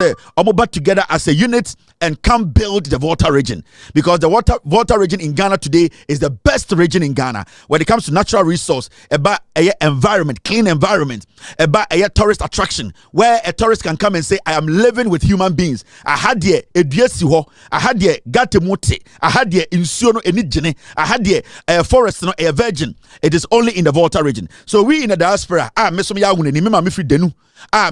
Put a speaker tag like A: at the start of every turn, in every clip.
A: back together as a unit and come build the Volta region, because the Volta region in Ghana today is the best region in Ghana when it comes to natural resource, about a environment, clean environment, about a tourist attraction where a tourist can come and say, I am living with human beings. I had the ediesiho, I had the gatemote, I had the insuno enigene, I had the forest no a virgin. It is only in the Volta region. So we in the diaspora, mesomi ya wune ni mema me free denu.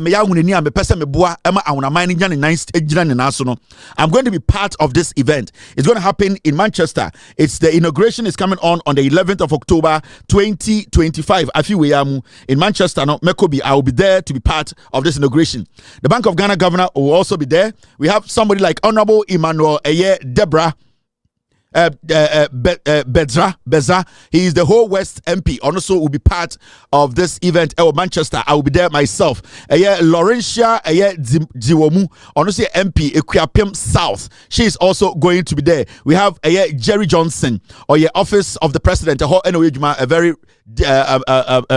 A: Me ya wune ni am pese me boa ema awuna man ni nice ejina ni naso no. I'm going to be part of this event. It's going to happen in Manchester. It's the inauguration is coming on the 11th of October 2025. Afiweyamu in Manchester. No, Mekobi, I will be there to be part of this inauguration. The Bank of Ghana governor will also be there. We have somebody like Honorable Emmanuel Deborah Beza. He is the whole West MP. Also will be part of this event at Manchester. I will be there myself. Laurentia Jiwomu, also MP Equiapem South. She is also going to be there. We have Jerry Johnson, or Office of the President, a very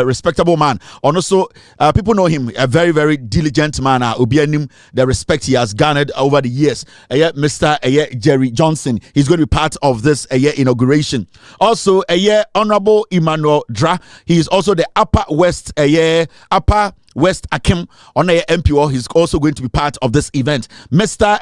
A: respectable man. Also, people know him, a very, very diligent man. The respect he has garnered over the years. Mr. Jerry Johnson, he's going to be part of this inauguration. Also, Honorable Emmanuel Dra, he is also the Upper West Akim on a MPO. He's also going to be part of this event. Mr.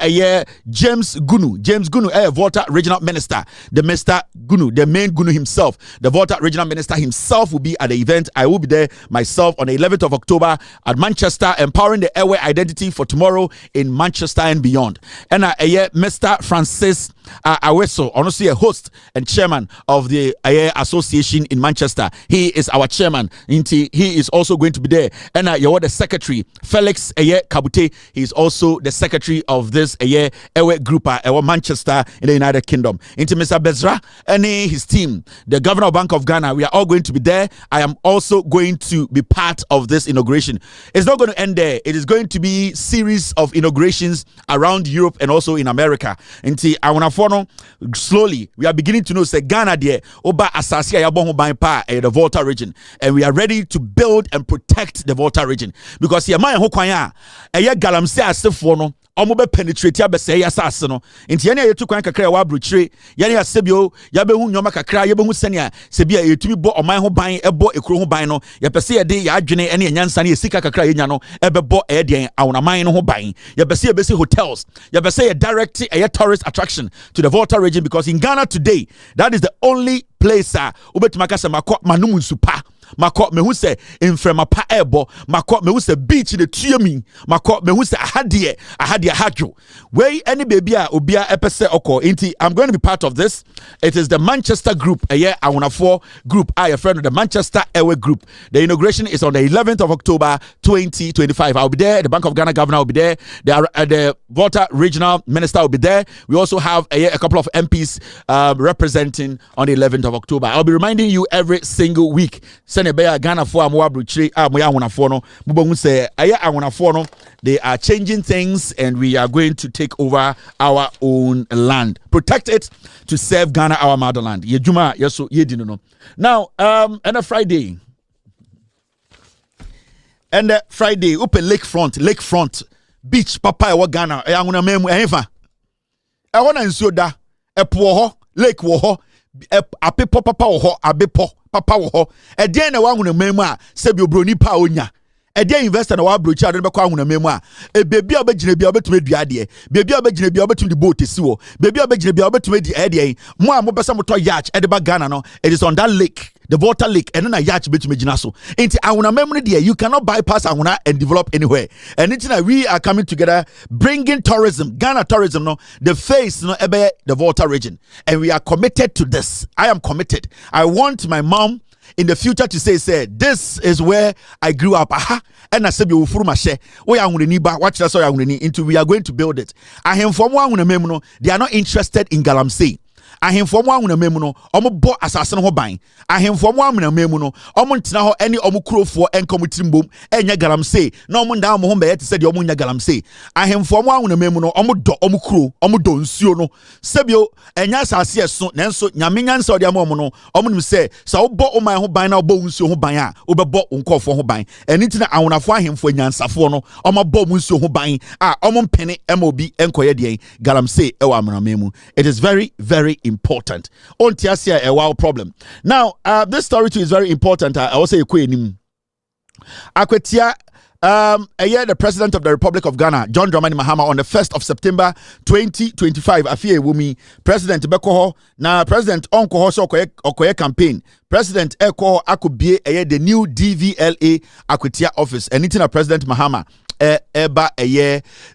A: James Gunu, Volta Regional Minister. The Mr. Gunu, the main Gunu himself, the Volta Regional Minister himself will be at the event. I will be there myself on the 11th of October at Manchester, empowering the airway identity for tomorrow in Manchester and beyond. And Mr. Francis Aweso, honestly a host and chairman of the association in Manchester. He is our chairman. He is also going to be there. And you're the secretary, Felix Kabute. He is also the secretary of this Ewe group Manchester in the United Kingdom. Into Mr. Bezra and his team, the governor of Bank of Ghana. We are all going to be there. I am also going to be part of this inauguration. It's not going to end there. It is going to be series of inaugurations around Europe and also in America. Into I want to slowly we are beginning to know say Ghana there oba asase ayabon ban pa the Volta region, and we are ready to build and protect the Volta region, because here man ho kwan a Galamsey asefo no omo be penetrate abese asase no enti ye na yetu kwan kakra wa abrochire ye na asebio ya be hu nyoma kakra ye be hu senia se bia yetumi bo oman ho ban ebo ekuro ho ban no ye pese ye de ya adwene ene enyansa na sika kakra ye nya no ebebo den awonaman no ho ban ye pese ye be see hotels ye pese ye direct a tourist attraction to the Volta region, because in Ghana today that is the only place ubetumaka se makọ manum nsupa makọ mehu se infrema pa ebo makọ mehu se beach the tuami makọ mehu se ahadie hadwo wey any baby obia epese oko inti. I'm going to be part of this. It is the Manchester group awonafo group I a friend of the Manchester Airway group. The inauguration is on the 11th of October 2025. I'll be there. The Bank of Ghana governor will be there. The Volta regional minister will be there. We also have a couple of MPs representing on the 11th of October. I'll be reminding you every single week. Ghana for they are changing things, and we are going to take over our own land, protect it to serve Ghana, our motherland. Now, and a Friday, open lakefront beach papa wa Ghana I want to da epo lake wo apepo papa wo abepo papa wo den na wa hunu memu a se bi obroni pa onya investor na wa brochi ade be kwa hunu memu a bebi a obegina bia obetumi dua ade bebi a obegina bia obetumi di boat si wo bebi a obegina bia obetumi di ade mo a mo besa mo to yacht ade ba Ghana no. It is on that lake, the Volta Lake, and then a yacht between Gina so. Into our memory there, you cannot bypass Awuna and develop anywhere. And it's we are coming together, bringing tourism, Ghana tourism, no, the face, no, ebe the Volta region, and we are committed to this. I am committed. I want my mom in the future to say, this is where I grew up. Aha, and I said, you we are into we are going to build it. I am from one they are not interested in Galamsey. ahemfo mo ahuna memu no omo bo asase no ho ban ahemfo mo ahuna memu no omo ntena ho ene omo kurofo enkom tirimbom enya Galamsey na omo ndan mo ho be te se de omo nya Galamsey ahemfo mo ahuna memu no omo do omo kuro omo do nsuo no sebio enya asase eso nenso nyame nyansa ode ama omo no omo nim se sa obo oman ho ban na obo nsuo ho ban a obebo nkofo ho ban eni tina ahunafo ahemfo nyansafo no omo bo nsuo ho ban a omo mpene emobi enkoye de Galamsey ewa amramemu. It is very, very important. On Tiasia a wow problem. Now, this story too is very important. I also say Akwatia, the President of the Republic of Ghana, John Dramani Mahama, on the 1st of September 2025, Afie Wumi, President Bekoho, now President Onkoho Okoye campaign, President Eko Akubie, the new DVLA Akwatia office, and it's President Mahama. Eba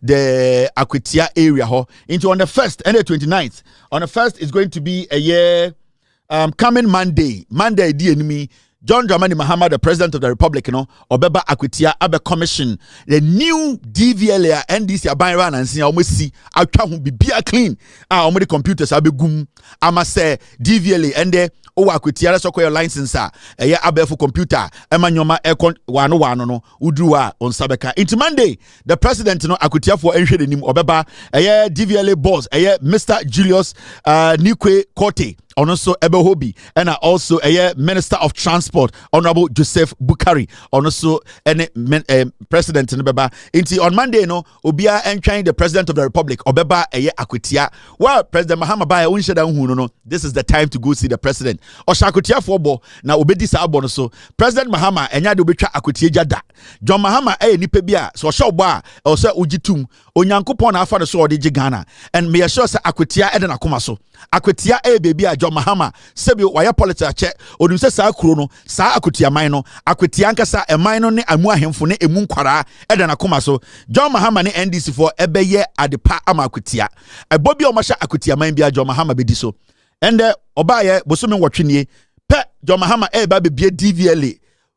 A: the Akwatia area into on the 1st and the 29th. On the 1st is going to be coming Monday the enemy John Dramani Mahama, the President of the Republic, Obeba Akwatia Abe Commission, the new DVLA NDC Abayran and see almost see Akwa be clean. The computers abe gum. Ama say DVLA and the Akwatia so your license abe for computer. Emanyoma ekon wano no udruwa on Sabeka. Into Monday, the President Akwatia for enhwe the nim Obeba DVLA boss Mr. Julius Nikwe Kote. Also Ebe Hobi and also Minister of Transport Honorable Joseph Bukari also President Beba inti on Monday Obia entering the President of the Republic Obeba Akwatia well President Mahama Baya unsheda no this is the time to go see the President Akwatia fobo na obedi sa abo so President Mahama enya de obetwa Akwatia jada John Mahama nipa bia so shobo a so ugitum onyankopon na afa so ode Ghana and me sure say Akwatia ede na koma so Akwatia baby John Mahama sebio waya politics che odum se saa kuro no saa Akwatia man no Akwatia nkasa eman no ne amu ahemfo ne emu nkwara eda na koma so John Mahama ne NDC for ebeye adepa ama Akwatia ebobi o masha Akwatia man bia John Mahama bedi so ende obaye bosome nwotwenie pe John Mahama eba bebie DVLA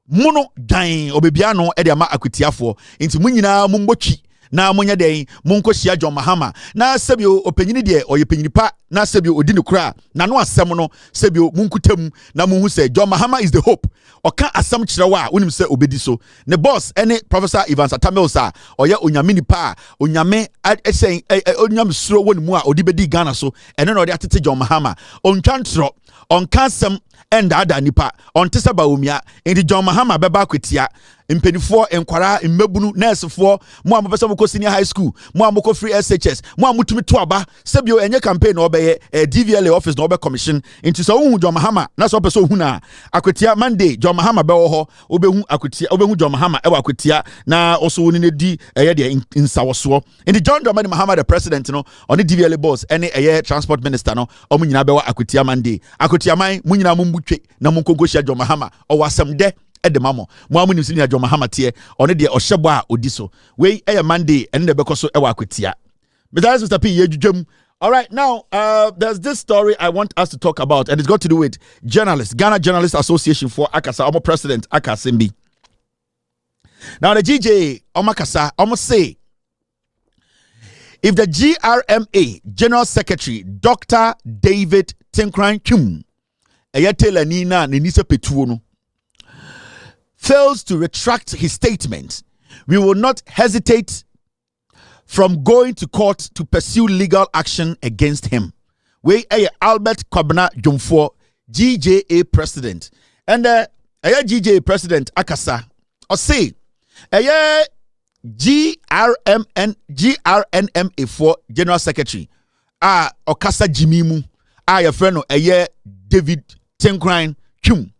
A: muno dan obebia no ede ama Akwatiafo nti munyina mumbotwi na munya den munko hia John Mahama na sebio opanyini de oyepanyini pa na sebio odini kura na no asem no sebio munkutam na munhu se John Mahama is the hope oka asem kirewa unim se obedi so ne boss ene Professor Ivan Satamilsa oye onyame pa onyame esen onyame suro wonimu a odi bedi Ghana so ene na odi atete John Mahama ontwantro onkasem enda ada nipa ontese baomia enti John Mahama beba Akwatia impenifo enkwara mmebunu nursefo mo amopesa moko senior high school mo amoko free SHS mo amutumi to aba sebio enye campaign no obeye DVLA office no obe commission into so hu John Mahama na so person hu na Akwatia Monday John Mahama be wo ho obehu Akwatia obehu John Mahama e wa Akwatia na also woni ne di de insawoso into John Dramani Mahama the president no on the DVLA boss any transport minister no omunyina be wa Akwatia Monday Akwatia man munyina mumbutwe na munkogohia John Mahama o wasem de edemamo mo amunim sini John Mahama tie one de ohyebo a odiso we Monday ene de bekoso e wa Akwatia Mr. P yedwudwam. All right, now there's this story I want us to talk about, and it's got to do with journalists. Ghana Journalists Association for Akasa, Omo President Akasimbi. Now the GJ Omakasa almost say if the GRMA General Secretary Dr. David Tinkran Chum Tailor Nina Nenisa Petuono fails to retract his statement, we will not hesitate from going to court to pursue legal action against him. We Albert Kwabena Jomfo, GJA president, and GJA president Akasa or say GRNMA for general secretary Okasa Jimimu your friend David Tinkran Chum.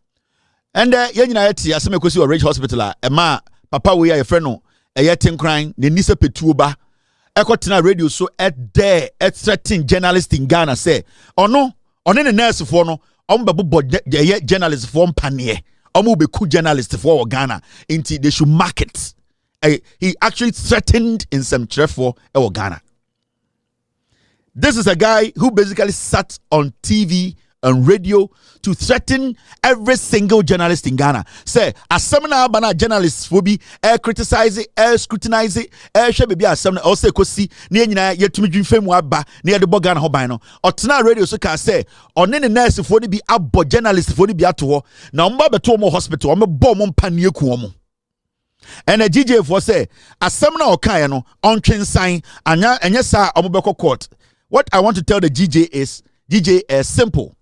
A: And yenina eti aseme kosi Orange Hospital ma papa we your friend no Tinkran ne nisa petuoba ekotena radio so there threatening journalists in Ghana say ono ne nurse for no ombebo journalists for mpanie omo be ku journalists for Ghana inti they should market. He actually threatened in some for Ghana. This is a guy who basically sat on TV on radio to threaten every single journalist in Ghana. Say, as some bana journalists will be criticize it, scrutinize it, share baby as some also kosi near yet to me dream fame waba near the Bogan Hobino. Or tonight radio so can say, or any nurse if be abo journalist for the be at war. Now, Mbaba Tomo Hospital, I'm a bomb on Panu Kuomo. And a GJ for say, as some now Kayano, on train sign, and yes, sir, Omobeko court. What I want to tell the GJ is simple.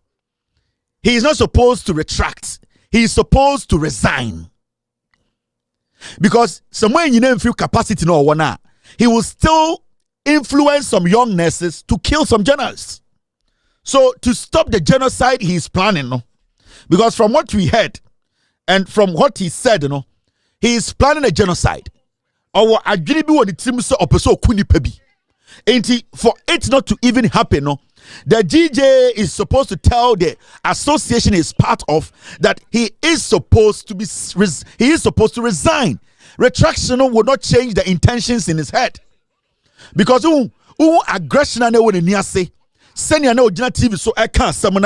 A: He is not supposed to retract. He is supposed to resign. Because somewhere you don't feel capacity no one, he will still influence some young nurses to kill some journalists. So to stop the genocide he is planning, no? Because from what we heard and from what he said, he is planning a genocide. Or agribi won the team so opeso kuni pebi. For it not to even happen, the GJ is supposed to tell the association is part of that he is supposed to resign. Retraction will not change the intentions in his head, because aggression and when near say senior no TV so I can't summon.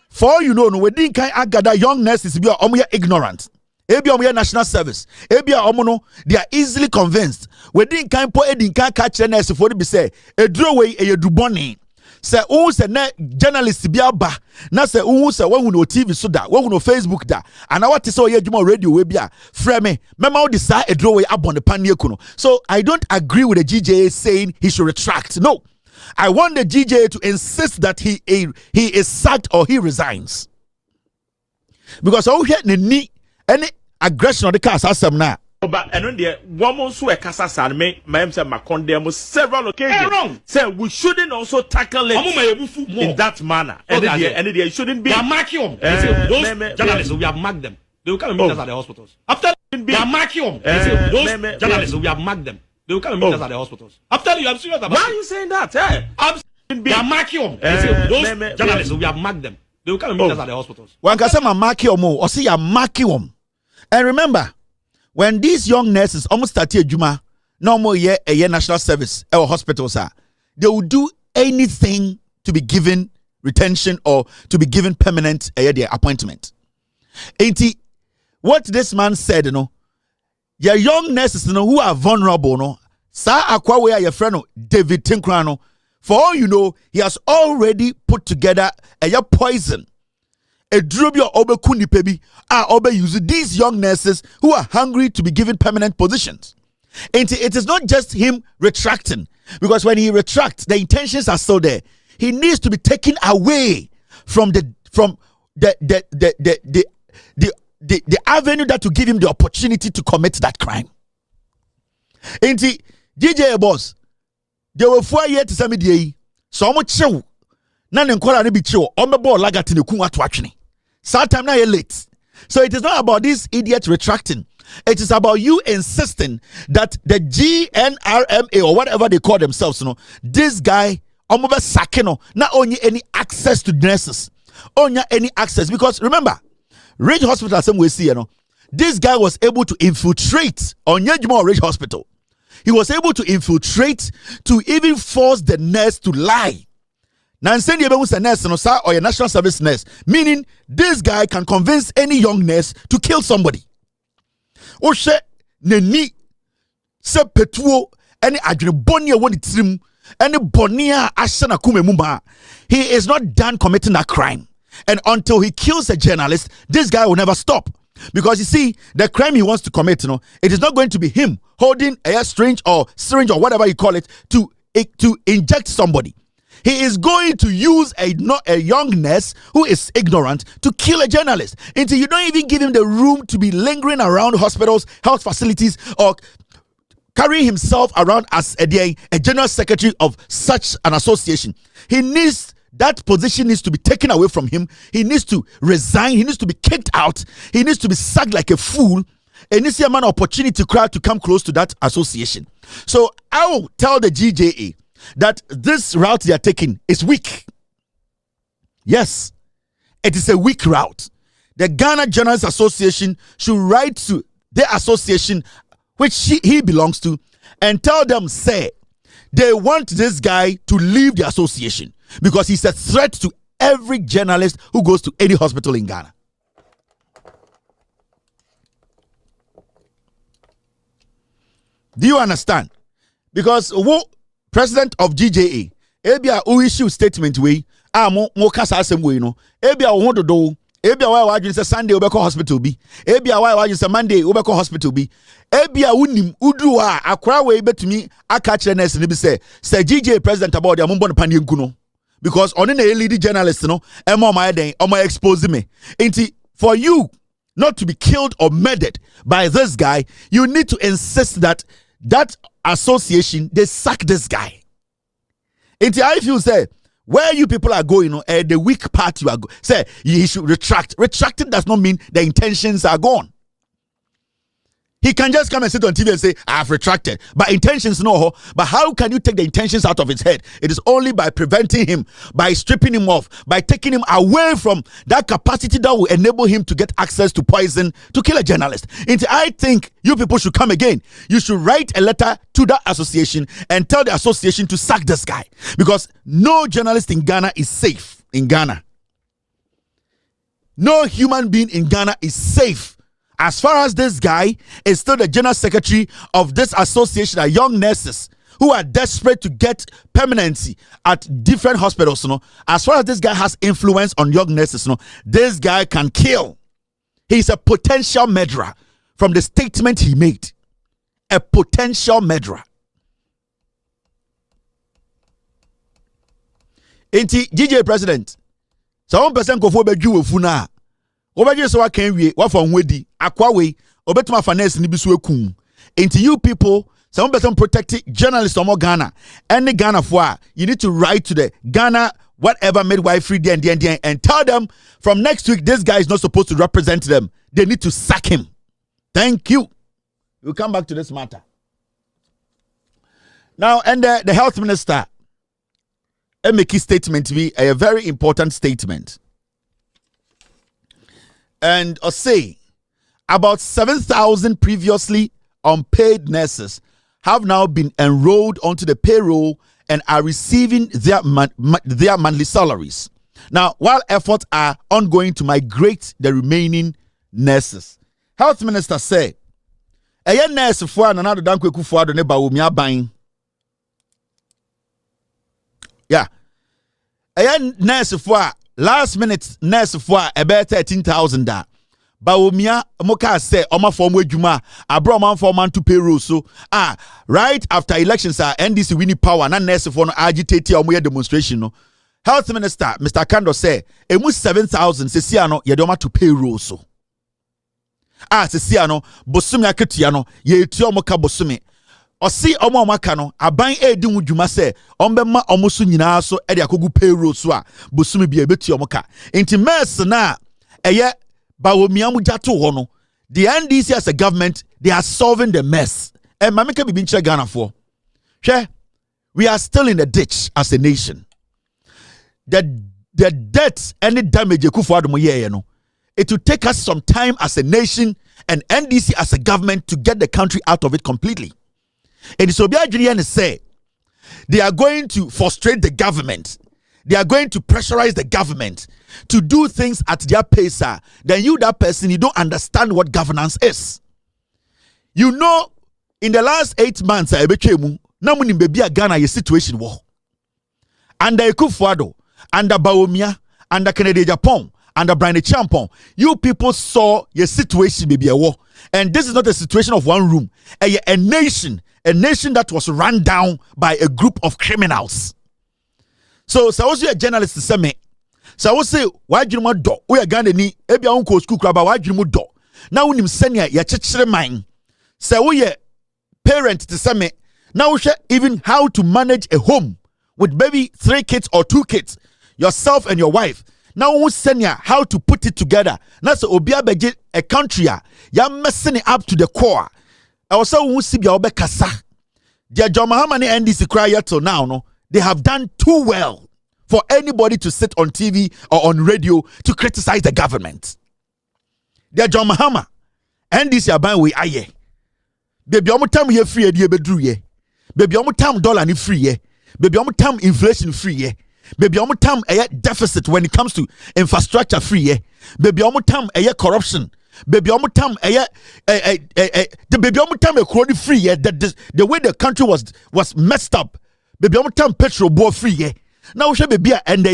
A: For all you know, we didn't kind agada young nurses be ignorant. Ebi national service. Ebi omono, they are easily convinced. We didn't kind po edin kan catch nurse for be say a draw way a duboni. Say se ne journalist bi aba na say se when no TV so da when no Facebook da and what is so ye dwuma radio we bia frɛ me mema wo decide a draw way abon the pan kuno. So I don't agree with the GJ saying he should retract. No, I want the GJ to insist that he is sacked or he resigns, because ni any aggression on the cast has some now.
B: But and the woman so a casa and me say Macondemo several occasions. Wrong. Say we shouldn't also tackle it in that manner. And it shouldn't be. They are marking those journalists. We have marked them. They will come and meet us at the hospitals. After they are marking those journalists. We have marked them. They will come and meet us at the hospitals. After you, I'm serious about. Why are you saying that? They are marking those journalists. We have marked them. They will come and meet us at the hospitals.
A: One can say marking or see a marking. And remember, when these young nurses almost started Juma, no more year a year national service or hospitals they will do anything to be given retention or to be given permanent their appointment. Ain't he? What this man said, your young nurses, who are vulnerable, Sa Akwatia, your friend David Tinkrano, for all you know, he has already put together a poison. A drubio obe kuni pebi obe use these young nurses who are hungry to be given permanent positions. And it is not just him retracting, because when he retracts, the intentions are still there. He needs to be taken away from the avenue that to give him the opportunity to commit that crime. And DJ boss, they were 4 years to some day. So much show. None enquire be chill. On the ball lagatine kunga to actually. Sometime now you're late. So it is not about this idiot retracting. It is about you insisting that the GNRMA or whatever they call themselves, this guy, not only any access to nurses, only any access. Because remember, Ridge Hospital, some way see, this guy was able to infiltrate on Yejimo Ridge Hospital. He was able to infiltrate to even force the nurse to lie. Now, send you a nurse or a national service nurse, meaning this guy can convince any young nurse to kill somebody. Oshe neni se petuo any adrebonia when it's him any bonia ashana kume mumba. He is not done committing that crime, and until he kills a journalist, this guy will never stop. Because you see, the crime he wants to commit, it is not going to be him holding a syringe or whatever you call it to inject somebody. He is going to use a young nurse who is ignorant to kill a journalist until you don't even give him the room to be lingering around hospitals, health facilities, or carrying himself around as a general secretary of such an association. That position needs to be taken away from him. He needs to resign. He needs to be kicked out. He needs to be sacked like a fool. And this is a man opportunity to come close to that association. So I will tell the GJA that this route they are taking is weak. Yes, it is a weak route. The Ghana Journalists Association should write to the association which he belongs to and tell them, say, they want this guy to leave the association because he's a threat to every journalist who goes to any hospital in Ghana. Do you understand? Because president of GJA, ebia who issue statement we mo kasa asem we no ebia wo dodo ebia why say Sunday we go hospital bi ebia why say Monday we go hospital bi ebia unim udu a akra we betumi aka kire nurse ni bi say GJA president about dem mbon pan yenku no because on na lead journalist no e mo my den o mo expose me enti for you not to be killed or murdered by this guy, you need to insist that association they sack this guy. Into if you say where you people are going, the weak part you are say you should retract. Retracting does not mean the intentions are gone. He can just come and sit on TV and say, I've retracted. But intentions, no. But how can you take the intentions out of his head? It is only by preventing him, by stripping him off, by taking him away from that capacity that will enable him to get access to poison to kill a journalist. And I think you people should come again. You should write a letter to that association and tell the association to sack this guy. Because no journalist in Ghana is safe in Ghana. No human being in Ghana is safe. As far as this guy is still the general secretary of this association of young nurses who are desperate to get permanency at different hospitals, as far as this guy has influence on young nurses, this guy can kill. He's a potential murderer from the statement he made. A potential murderer. Enti GJ president, so 1% kofo beju ofuna. Obaje so can we what from wedi akwa we obetuma finance ni bisu ekum. Into you people, some person protect journalists from Ghana. Any Ghana for you need to write to the Ghana whatever midwifery and tell them from next week this guy is not supposed to represent them. They need to sack him. Thank you. We'll come back to this matter. Now, and the health minister make his statement to be a very important statement. And I'll say about 7,000 previously unpaid nurses have now been enrolled onto the payroll and are receiving their monthly salaries. Now, while efforts are ongoing to migrate the remaining nurses, Health Minister said, "Eye nurse for another dankwe kufuado ne baumia buying." Yeah, eye nurse for last minute nurse for about 13,000 da. Baumia moka say oma form wejuma abro man for man to payroll so right after elections NDC winning power na nurse for no agitate omo demonstration no. Health Minister Mr. Kando say emu 7,000 sesia no ye de to payroll so. Sesia no bosumi aketua no ye etu omo ka bosumi. Osi omo maka no aban edi wudwuma se ombema omo so nyina so e de akogu payroll so bosumi bia betu omo ka. Enti mess na eye Bawomiamu jato hono. The NDC as a government, they are solving the mess. And mamika bibinche Ghana for. We are still in the ditch as a nation. The debt and the damage it will take us some time as a nation and NDC as a government to get the country out of it completely. And so say they are going to frustrate the government. They are going to pressurize the government to do things at their pace. Then you, that person, you don't understand what governance is. You know, in the last 8 months, namunim bebi a Ghana ye situation war. Under Ekufuado, under Baomia, under Kennedy Japan, under Brian Champon, you people saw your situation baby a war. And this is not a situation of one room. A nation that was run down by a group of criminals. So was you a journalist to say me? So I will say, why do you want do? We are Ghana ni ebi a unko school club. Why do you do? Now when you send ya church mind. So we a parent to say me. Now we even how to manage a home with maybe 3 kids or 2 kids, yourself and your wife. Now we send ya how to put it together. Now so obia beje a country ya messing it up to the core. I was so we see ya obe kasa. Dear John Mahama ni NDC cry yet till now no. They have done too well for anybody to sit on TV or on radio to criticize the government. They're John Mahama. And this year, we aye. Baby, omo time ye free ye bedru ye. Baby, omo time dollar ni free ye. Baby, omo time inflation free ye. Baby omo tam deficit when it comes to infrastructure free. Baby omo tam corruption. Baby omo tam the baby omo tam crony free. The way the country was messed up. Baby omo tam petrol board free. Now we baby and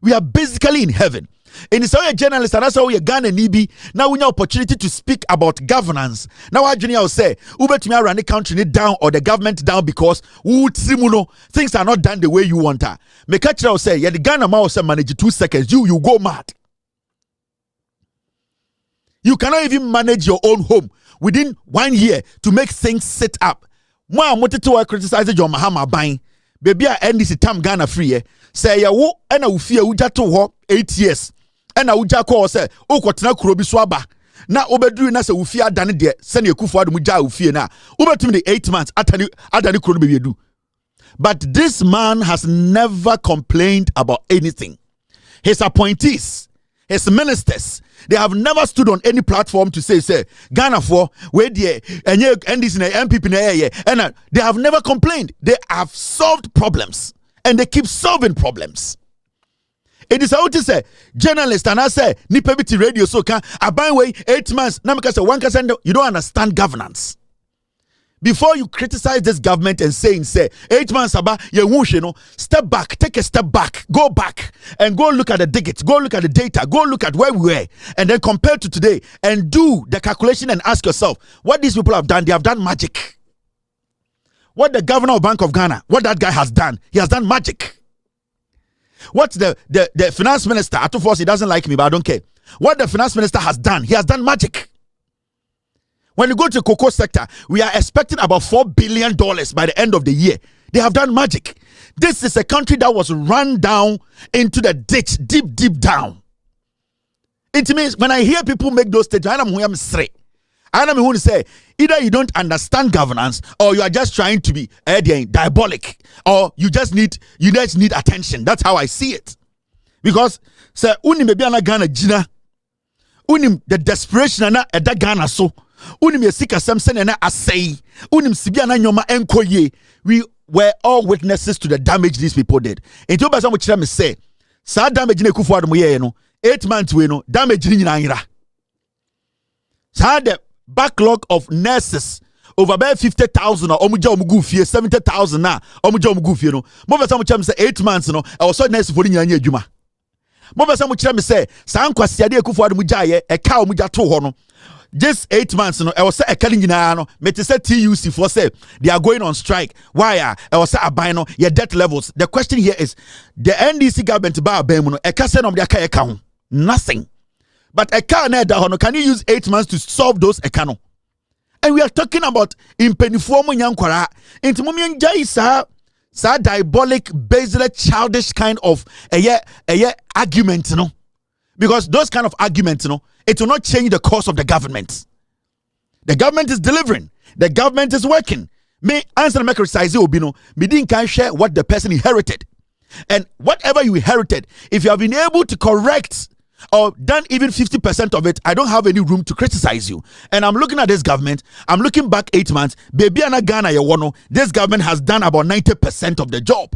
A: we are basically in heaven. And it's how a journalist and that's how we Ghana Nibi. Now we have opportunity to speak about governance. Now I will say, Uber to me run the country down or the government down because things are not done the way you want her. Mekachi will say, yeah, the Ghana mouse manage 2 seconds. You go mad. You cannot even manage your own home within 1 year to make things sit up. Moi, I wanted to criticize John Mahama buying. Baby, I end this time Ghana free. Say, ya wo, and I will fear Uja to ho 8 years. And I uja call say, oh, Kotana Kurobi Swaba. Now, Obedru Nasa Ufia Dani de, send your Kufa Muja Ufia na. Uber to me the 8 months, Atani Kurobi do. But this man has never complained about anything. His appointees, his ministers, they have never stood on any platform to say, Ghana for, where the NDC NPP, and they have never complained. They have solved problems, and they keep solving problems. It is how to say, journalist, and I say, Nipebiti radio, so can I buy way 8 months, Namaka say 1%, you don't understand governance. Before you criticize this government and say 8 months about step back, take a step back, go back and go look at the digits, go look at the data, go look at where we were, and then compare to today and do the calculation and ask yourself what these people have done. They have done magic. What the governor of Bank of Ghana, what that guy has done, he has done magic. What the finance minister, at first he doesn't like me, but I don't care. What the finance minister has done, he has done magic. When you go to the cocoa sector, we are expecting about $4 billion by the end of the year. They have done magic. This is a country that was run down into the ditch, deep down. It means when I hear people make those statements, I'm who say either you don't understand governance or you are just trying to be diabolic, or you just need attention. That's how I see it. Because say unim maybe Ghana jina unim the desperation na eda Ghana so unim yesika samsen na asay unim sibia na nyoma enkoye. We were all witnesses to the damage these people did. Into ba some chira me say sa damage na Kufuor mo ye no 8 months we no damage ni nyina nyira. Sa the backlog of nurses over about 50,000 or omuja omugu fie 70,000 na omuja omugu fie no mo be some chira me say 8 months no I was so nurse for nyina nya adwuma. Mo be some chira me say sa nkwasiade Kufuor muja ye e ka omuja to ho no just 8 months no I was say e ka nyina no me te say TUC for say they are going on strike. Why I was say aban no your debt levels. The question here is the NDC government ba aban mu no e ka say no de ka ho nothing. But a car can you use 8 months to solve those econo? And we are talking about impeniform yankwara. Into mumian jai sa diabolic, basically childish kind of a argument, you know. Because those kind of arguments, you know, it will not change the course of the government. The government is delivering. The government is working. Me answer make criticize obino. Me didn't can share what the person inherited. And whatever you inherited, if you have been able to correct or done even 50% of it, I don't have any room to criticize you. And I'm looking at this government, I'm looking back 8 months, baby ana Ghana yewano, this government has done about 90% of the job.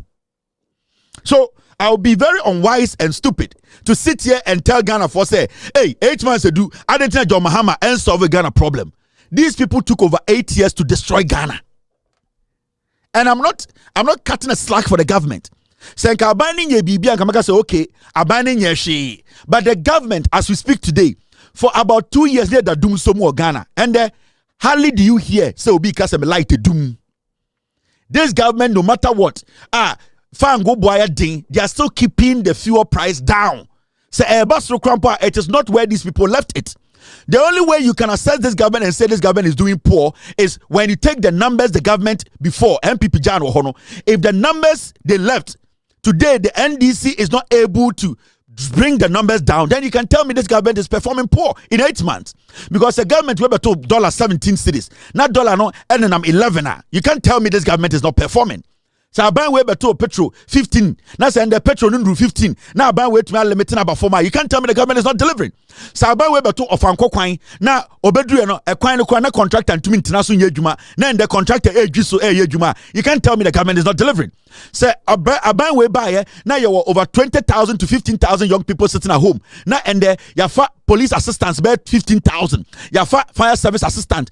A: So I'll be very unwise and stupid to sit here and tell Ghana for say, hey, 8 months ago, I didn't tell John Mahama and solve a Ghana problem. These people took over 8 years to destroy Ghana. And I'm not cutting a slack for the government. Senka abaning ye bibi and kamaka say okay, abaning ye she. But the government, as we speak today, for about 2 years they doom so more Ghana, and hardly do you hear say obi kase me like to doom. This government, no matter what, fan go boy ding, they are still keeping the fuel price down. Say it is not where these people left it. The only way you can assess this government and say this government is doing poor is when you take the numbers the government before NPP Jan or Hono. If the numbers they left today, the NDC is not able to bring the numbers down, then you can tell me this government is performing poor in 8 months. Because the government were to $17 cities, not $11. You can't tell me this government is not performing. So aban we beto petrol 15. Now say the petrol no 15. Now aban we to me limiting about 4 miles. You can't tell me the government is not delivering. So aban we beto ofanko kwan. Now obedru no e kwan no kwa na contractor ntumi ntina so nye adwuma. Now the contractor edwi so ye adwuma. You can't tell me the government is not delivering. Say aban we buy now you over 20,000 to 15,000 young people sitting at home. Now and there yafa police assistants be 15,000. Yafa fire service assistant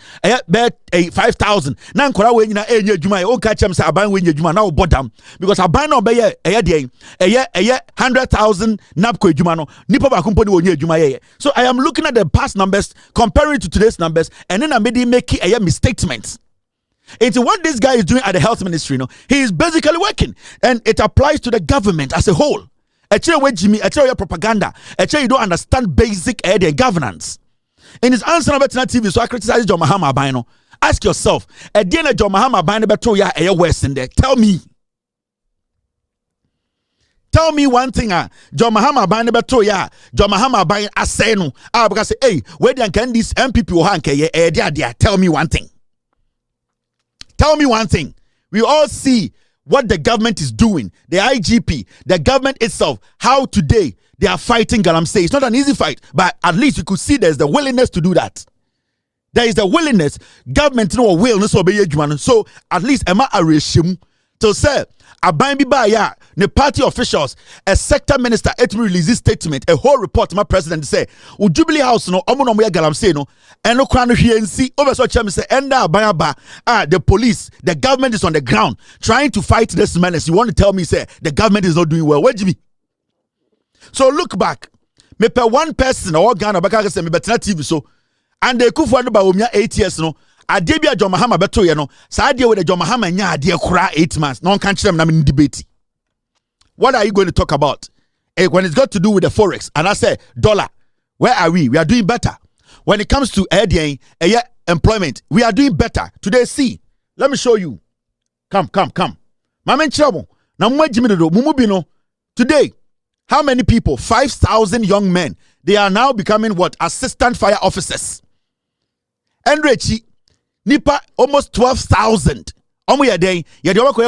A: be 5,000. Now nkora we nyina enye adwuma. O ka chem say aban we nye adwuma now bodam because aban no be ye 100,000 napko adwuma no nipa ba komponi wo nye adwuma ye. So I am looking at the past numbers comparing to today's numbers and then I'm making a misstatements. It's what this guy is doing at the health ministry, he is basically working and it applies to the government as a whole. Jimmy, propaganda. You don't understand basic governance. In his answer on TV, so I criticize John Mahama Abino. Ask yourself, John Mahama Abino beto ya West in there. Tell me one thing. John Mahama Abino beto ya John Mahama Abino aseno. Because hey, where the NDC NPP or hanke dia. Tell me one thing. Tell me one thing. We all see what the government is doing, the IGP, the government itself, how today they are fighting Galamsey. It's not an easy fight, but at least you could see there's the willingness to do that. There is the willingness. Government no will no so be you. So at least Emma Arishim to say Aban Bibaya, the party officials, a sector minister, it release this statement, a whole report. My president say, "U Jubilee House no, omo no mo ya Galamsey no, and no kwano HNC over so chemi say, enda Aban the police, the government is on the ground trying to fight this menace. You want to tell me say the government is not doing well? Where Jimmy? So look back, me per one person or Ghana baka say me better TV so, and they could find about 8 years no." Adebia John Mahama beto ye no sa ade with the John Mahama nya ade kura 8 months no kan kire na me debate. What are you going to talk about? When it's got to do with the forex and I say dollar, where are we? We are doing better. When it comes to employment, we are doing better. Today see, let me show you. Come. Mama trouble. Na mwa jimi do mumu no. Today, how many people? 5,000 young men. They are now becoming what? Assistant fire officers. Enrechi nipa almost 12,000. Omo ya dey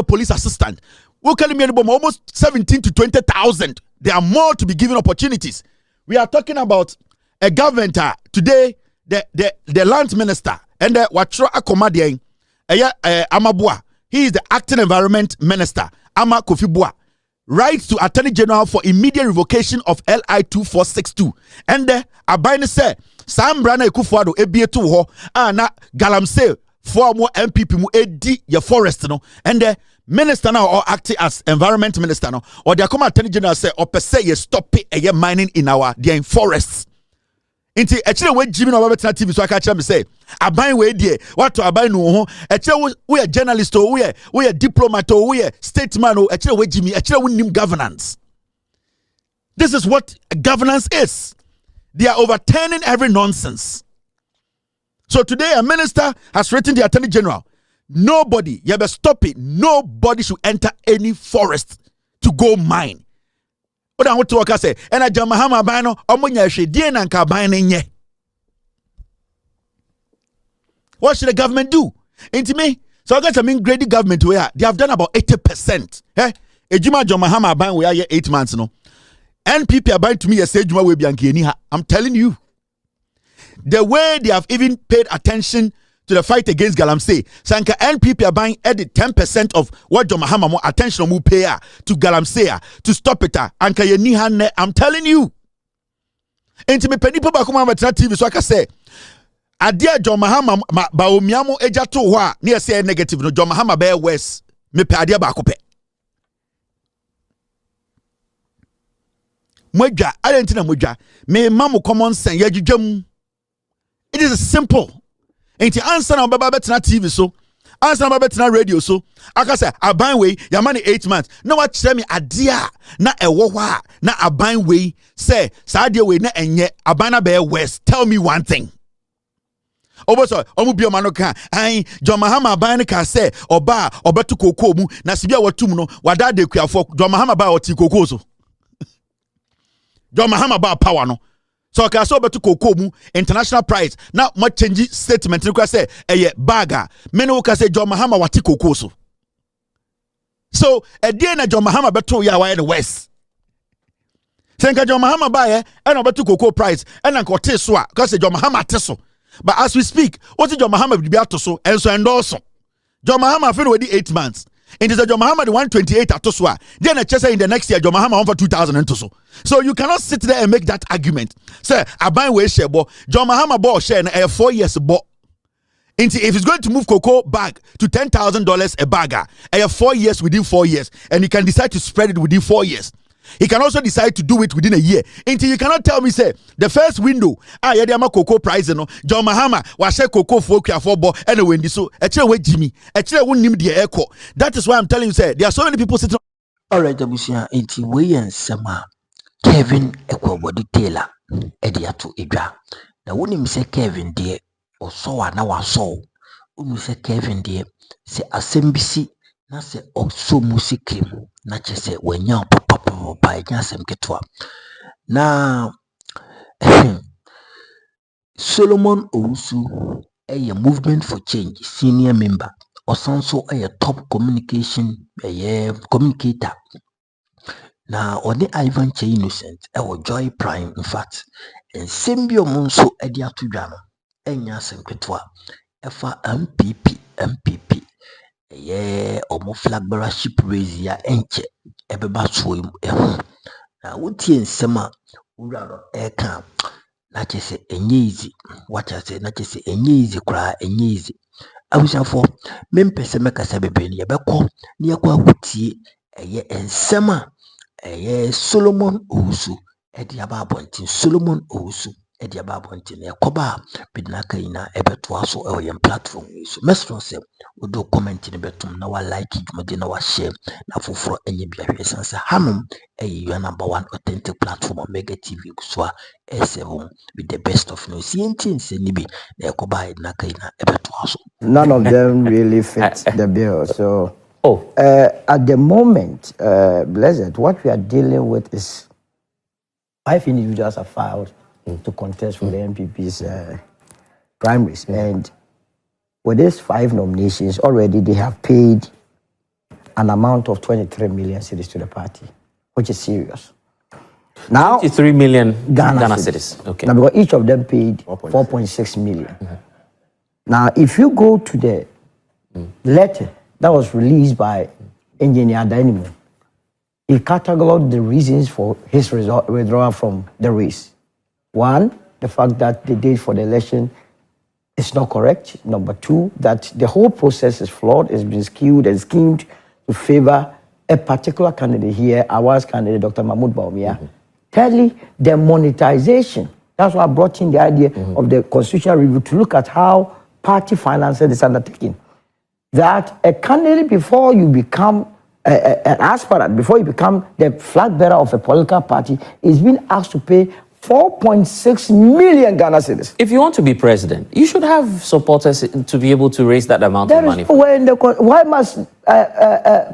A: police assistant. We can me almost 17 to 20,000. There are more to be given opportunities. We are talking about a government today. The land minister and the Watro Akomadian Amabua. He is the acting environment minister. Ama Kofibua. Rights to Attorney General for immediate revocation of LI 2462. And the Abaini say Sam Brana Kufuado ebietu ho na Galamsey for more NPP mu edi your forest no and the minister now or acting as environment minister no or the Attorney General say or per se you stop it mining in our forests. Inti actually we Jimmy no better TV so I catch me say aban we die what to aban no ho actually we a journalist o we a diplomat o we a statesman o actually we Jimmy actually we nim governance. This is what governance is. They are overturning every nonsense. So today a minister has written the Attorney General, nobody, you better stop it, nobody should enter any forest to go mine. What I want to work say, and I John Mahama Abino, omunya shedie na nka aban nye. What should the government do? Into me, so I got some graded government where they have done about 80%. Ejuma John Mahama Abino we are 8 months no. NPP about to me say Juma we be anke. I'm telling you, the way they have even paid attention to the fight against Galamsey, Sanka NPP are buying added 10% of what John Mahama more attention will pay to Galamsey to stop it. Anka I'm telling you. Into me penipo bakuma TV so I can say adia John Mahama ba omiamo eja to ho a na say negative no John Mahama be west me pe adia ba kope. Mwadwa adentina mwadwa me mamu common sense yadwudwam. It is simple. Enti answer na baba betina TV so answer na baba betina radio so aka say aban we ya money 8 months na wa kire me adea na ewo hɔ a na aban we say sa adea we na enye aban na be west. Tell me one thing. Oboso omu bi omano kan an John Mahama aban ka say oba obetu kokoo mu na sibia watum no wada de kuafo John Mahama ba oti kokoo so John Mahama ba power no. So okay, so betu kokoo mu international price. Now much change statement you say bag. Many will say John Mahama wati kokoo so. So a day na John Mahama beto ya wa in the West. Senka John Mahama buy and obeto cocoa price and anko teswa because John Mahama teso. But as we speak, what is John Mahama be out so and so endorse. John Mahama fin already 8 months. And is a John Mahama the 128 at Toswa. Then a chesa in the next year, John Mahama on for 2,000 and so. So you cannot sit there and make that argument. Sir, I buy way share bo. John Mahama bought share and 4 years bo. If he's going to move cocoa bag to $10,000 a bagger, 4 years within 4 years, and he can decide to spread it within 4 years. He can also decide to do it within a year. Until you cannot tell me, say, the first window, yadama cocoa price, no, John Mahama, was share cocoa for bo, and when this so, actually, Jimmy, actually, won't name the echo. That is why I'm telling you, say, there are so many people sitting.
C: All right, Abusia, enti we and Sama, Kevin Tailor, Ediatu Idra. Now, when him say Kevin, dear, or so I now I saw, when you say Kevin, dear, say assembly, na say also music, na say when you by Jasem Ketwa. Now, Solomon Owusu, a movement for change, senior member, or also a top communication communicator. Now, on the Ivan Che Innocent, our Joy Prime, in fact, and Symbio Monso Edia Tujano, and Jasem Ketwa, Efa NPP. Omo flagbearer ship raise ya enche ebeba so na wutie nsema wura eka na chese enye easy wacha se na chese enye easy kra enye easy abusafo mempese mekasa bebe ne yebekọ ne yakọ ahutie ensema Solomon Owusu edi aba abontin Solomon Owusu edi aba abontin yakoba bidnaka ina ebeto aso yen platform so mesro se odo comment ni betum na wa like it na wa share na foforo enye bia hwesanse hanum your number 1 authentic platform on Mega TV so S7 with the best of news yentinse ni bi na yakoba bidnaka ina ebeto aso.
D: None of them really fit the bill. So at the moment, Blessed, what we are dealing with is 5 individuals are filed to contest for the NPP's primaries. And with these 5 nominations, already they have paid an amount of 23 million cedis to the party, which is serious. Now,
E: 23 million Ghana cedis. Okay.
D: Now, because each of them paid 4.6 million. Now, if you go to the letter that was released by Engineer Dynamo, he cataloged the reasons for his withdrawal from the race. 1, the fact that the date for the election is not correct. Number 2, that the whole process is flawed, it's been skewed and schemed to favor a particular candidate here, our candidate, Dr. Mahmoud Bawumia. Thirdly, the monetization. That's why I brought in the idea of the constitutional review to look at how party finances is undertaken. That a candidate, before you become an aspirant, before you become the flag bearer of a political party, is being asked to pay 4.6 million Ghana cedis.
E: If you want to be president, you should have supporters to be able to raise that amount of money.
D: Why must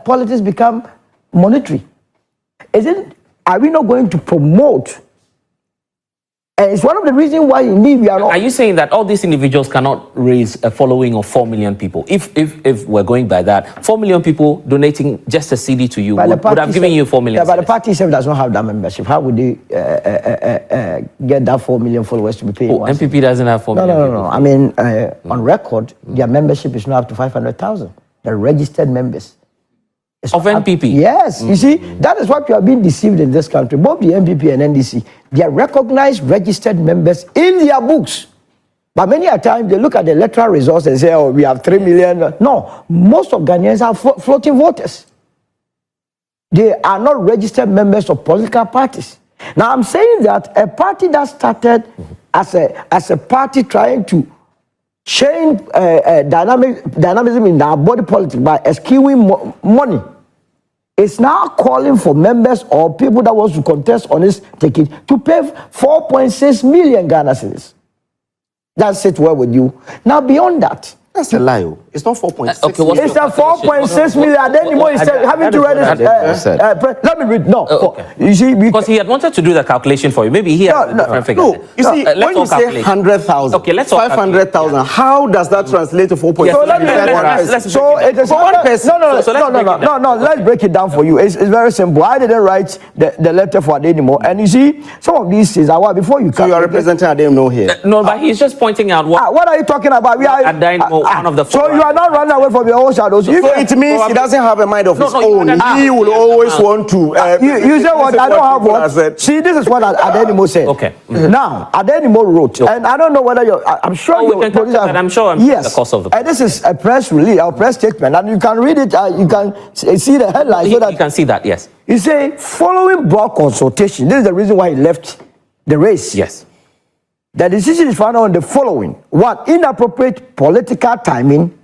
D: politics become monetary? Are we not going to promote? And it's one of the reasons why indeed we are not.
E: Are you saying that all these individuals cannot raise a following of 4 million people? If we're going by that, 4 million people donating just a CD to you would have given you 4 million.
D: Yeah, but the party itself does not have that membership. How would they get that 4 million followers to be paid?
E: NPP doesn't have 4 million.
D: No. I mean, on record, their membership is not up to 500,000. They're registered members.
E: Of NPP?
D: Yes. You see, that is what you are being deceived in this country. Both the NPP and NDC, they are recognized registered members in their books. But many a time, they look at the electoral results and say, oh, we have 3 million. No, most of Ghanaians are floating voters. They are not registered members of political parties. Now, I'm saying that a party that started as a party trying to change dynamism in our body politics by eschewing money, is now calling for members or people that want to contest on this ticket to pay 4.6 million Ghana cedis. That's it well with you. Now, beyond that.
F: That's a lie. It's not 4.6.
E: Okay, what's
F: million.
D: It's a 4.6 million. Adenimo is saying, haven't you read it? Let me read. No.
E: Okay.
D: You see,
E: because he had wanted to do the calculation for you. Maybe he has a different figure.
F: No, you see, when you say 100,000,
E: okay, let's
F: 500,000, how does that translate to 4.6?
E: Yes,
D: So let me so it is
F: for one person.
D: No. Let's break it down for you. It's very simple. I didn't write the letter for Adenimo, and you see, some of these things are before you come.
F: So you are representing Adenimo here.
E: No, but he's just pointing out what
D: are you talking about? We are
E: Adenimo, one of the.
D: So you are not running away from your own shadows.
F: So it means he doesn't have a mind of his own. He will always want to.
D: You say what? I don't have what? See, this is what Adenimo said.
E: Okay.
D: Now, Adenimo wrote, and I don't know whether you're. I'm sure
E: we can talk about it. I'm sure
D: yes.
E: the cost of the.
D: And this is a press release, a press statement, and you can read it. You can see the headline. So that
E: you can see that. Yes.
D: He say, following broad consultation. This is the reason why he left the race.
E: Yes.
D: The decision is founded on the following: 1, inappropriate political timing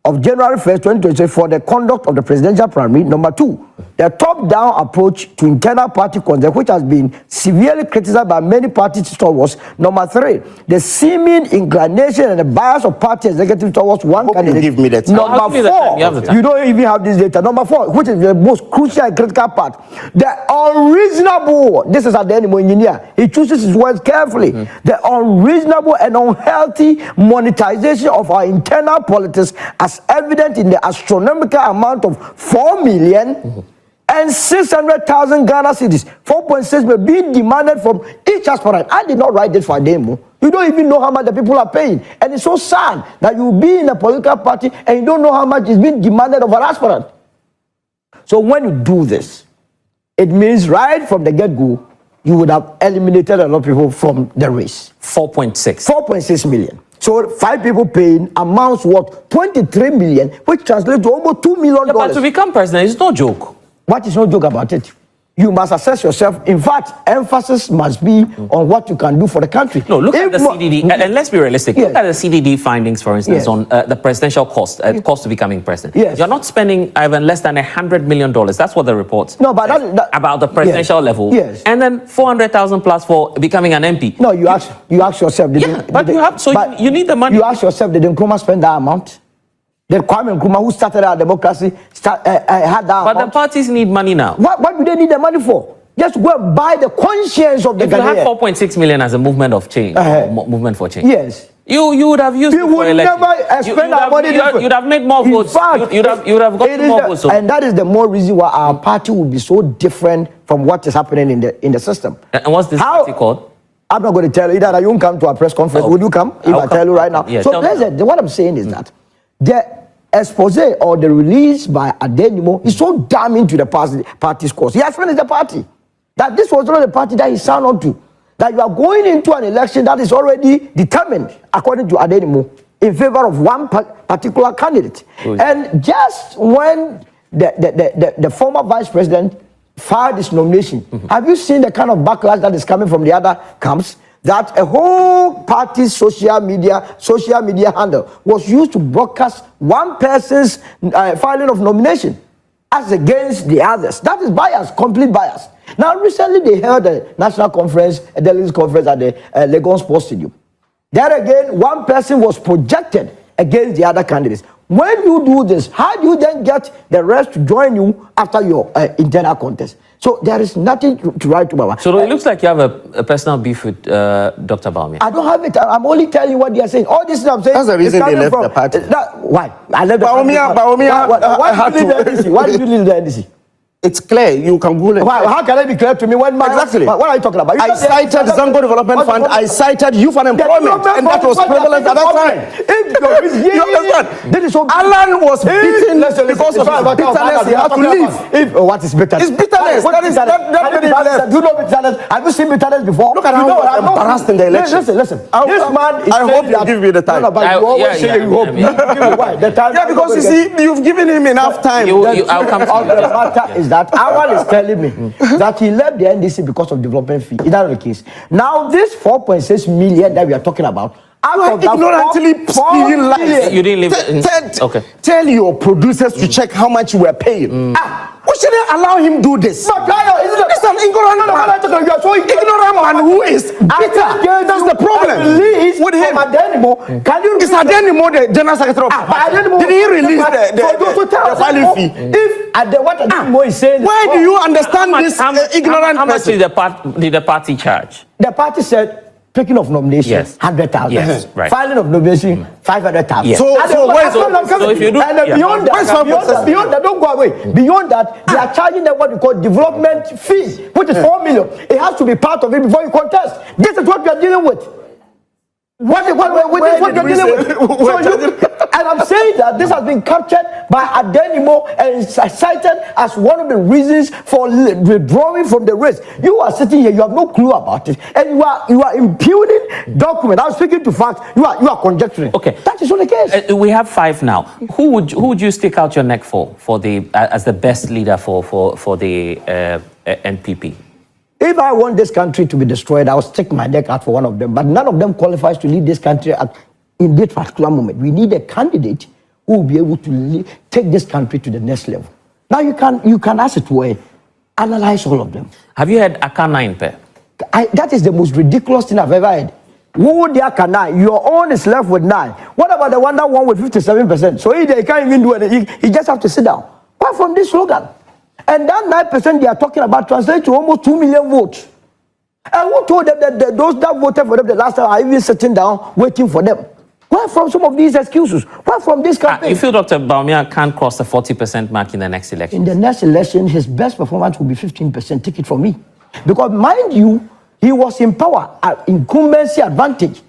D: of January 1st, 2023 for the conduct of the presidential primary. Number 2, the top-down approach to internal party conduct, which has been severely criticized by many party stalwarts. Number 3, the seeming inclination and the bias of party executive towards one candidate.
F: Give me that.
D: Number 4, you don't even have this data. Number 4, which is the most crucial and critical part, the unreasonable. This is Adenimo engineer. He chooses his words carefully. The unreasonable and unhealthy monetization of our internal politics, as evident in the astronomical amount of 4 million and 600,000 Ghana cedis. 4.6 million being demanded from each aspirant. I did not write this for Adenimo. You don't even know how much the people are paying. And it's so sad that you be in a political party and you don't know how much is being demanded of an aspirant. So when you do this, it means right from the get-go, you would have eliminated a lot of people from the race. 4.6 million. So 5 people paying amounts what? 23 million, which translates to almost $2 million.
E: Yeah, but to become president, it's no joke.
D: What is no joke about it? You must assess yourself. In fact, emphasis must be on what you can do for the country.
E: No, look at the CDD, and let's be realistic. Yes. Look at the CDD findings, for instance, on the presidential cost, cost to becoming president.
D: Yes.
E: You're not spending even less than $100 million. That's what the report
D: no, but that,
E: about the presidential level.
D: Yes.
E: And then 400,000 plus for becoming an MP.
D: No, you ask yourself.
E: You need the money.
D: You ask yourself, did Nkrumah spend that amount? Then Kwame Nkrumah, who started our democracy, had that
E: But
D: amount.
E: the parties need money now.
D: What do they need the money for? Just go and buy the conscience of the
E: If you had 4.6 million as a movement of change, movement for change.
D: Yes.
E: You would have used it for election.
D: Spend our money.
E: You'd have made more votes. You'd have gotten more votes.
D: And that is the more reason why our party would be so different from what is happening in the system.
E: And what's this party called?
D: I'm not going to tell you that. You won't come to our press conference. Will you come? If I tell you right now.
E: Yeah,
D: so what I'm saying is that the expose or the release by Adenimo is so damning to the party's cause. He has finished the party. That this was not the party that he signed on to. That you are going into an election that is already determined, according to Adenimo, in favor of one particular candidate. And just when the former vice president filed his nomination, have you seen the kind of backlash that is coming from the other camps? That a whole party's social media handle was used to broadcast one person's filing of nomination as against the others. That is bias, complete bias. Now, recently they held a national conference, a delegates conference at the Lagos Sports Stadium. There again, one person was projected against the other candidates. When you do this, how do you then get the rest to join you after your internal contest? So there is nothing to write about.
E: So it looks like you have a personal beef with Dr. Bawumia.
D: I don't have it. I'm only telling you what they are saying. All this I'm saying.
F: That's the reason they left the party.
D: Why? I left the
F: Bawumia.
D: Why did you leave the NDC?
F: It's clear. You can Google it.
D: How can it be clear to me when
F: exactly?
D: What are you talking about?
F: I cited Zango Development Fund. I cited youth unemployment, and that was prevalent at that time. You understand? Alan was beaten because of bitterness. He had to leave.
D: What is bitterness?
F: It's bitterness.
D: Do you know bitterness? Have you seen bitterness before?
F: Look at how embarrassed in the election.
D: Listen. This man is
F: I hope you give me the time.
D: No, but you always say you hope. Why? The time.
F: Yeah, because you see, you've given him enough time.
E: I'll come to
D: the matter is that Awal is telling me that he left the NDC because of development fee. Is that the case? Now, this 4.6 million that we are talking about,
F: ignorantly stealing lies.
E: You didn't leave. Okay.
F: Tell your producers to check how much you were paying. We shouldn't allow him do this.
D: But it's an
F: ignorant man. You are so ignorant man who is bitter. That's the problem with him.
D: Can you?
F: Is Adenimo the general secretary of did he release the filing fee?
D: If what Adenimo is saying,
F: where do you understand this ignorant person?
E: How much did the party charge?
D: The party said, taking of nomination,
E: yes.
D: 100,000.
E: Yes, right.
D: Filing of nomination, 500,000.
E: Yes.
F: So
E: if you do,
D: beyond that, don't go away. Beyond that, they are charging them what we call development fees, which is 4 million. It has to be part of it before you contest. This is what we are dealing with. What you're dealing with. And I'm saying that this has been captured by Adenimo and cited as one of the reasons for withdrawing from the race. You are sitting here, you have no clue about it, and you are impugning documents. I'm speaking to facts. You are conjecturing.
E: Okay,
D: that is not the case.
E: We have 5 now. Who would you stick out your neck for the as the best leader for the NPP?
D: If I want this country to be destroyed, I'll stick my neck out for one of them. But none of them qualifies to lead this country in this particular moment. We need a candidate who will be able to take this country to the next level. Now you can, as it were, analyze all of them.
E: Have you heard Aka 9 pair?
D: That is the most ridiculous thing I've ever heard. Who would the Aka 9? Your own is left with 9. What about the one that won with 57%? So he can't even do anything. He just have to sit down. Why from this slogan? And that 9% they are talking about translates to almost 2 million votes. And who told them that those that voted for them the last time are even sitting down waiting for them? Where from some of these excuses? Where from this campaign?
E: You feel Dr. Bawumia can't cross the 40% mark in the next election?
D: In the next election, his best performance will be 15%. Take it from me. Because mind you, he was in power at incumbency advantage.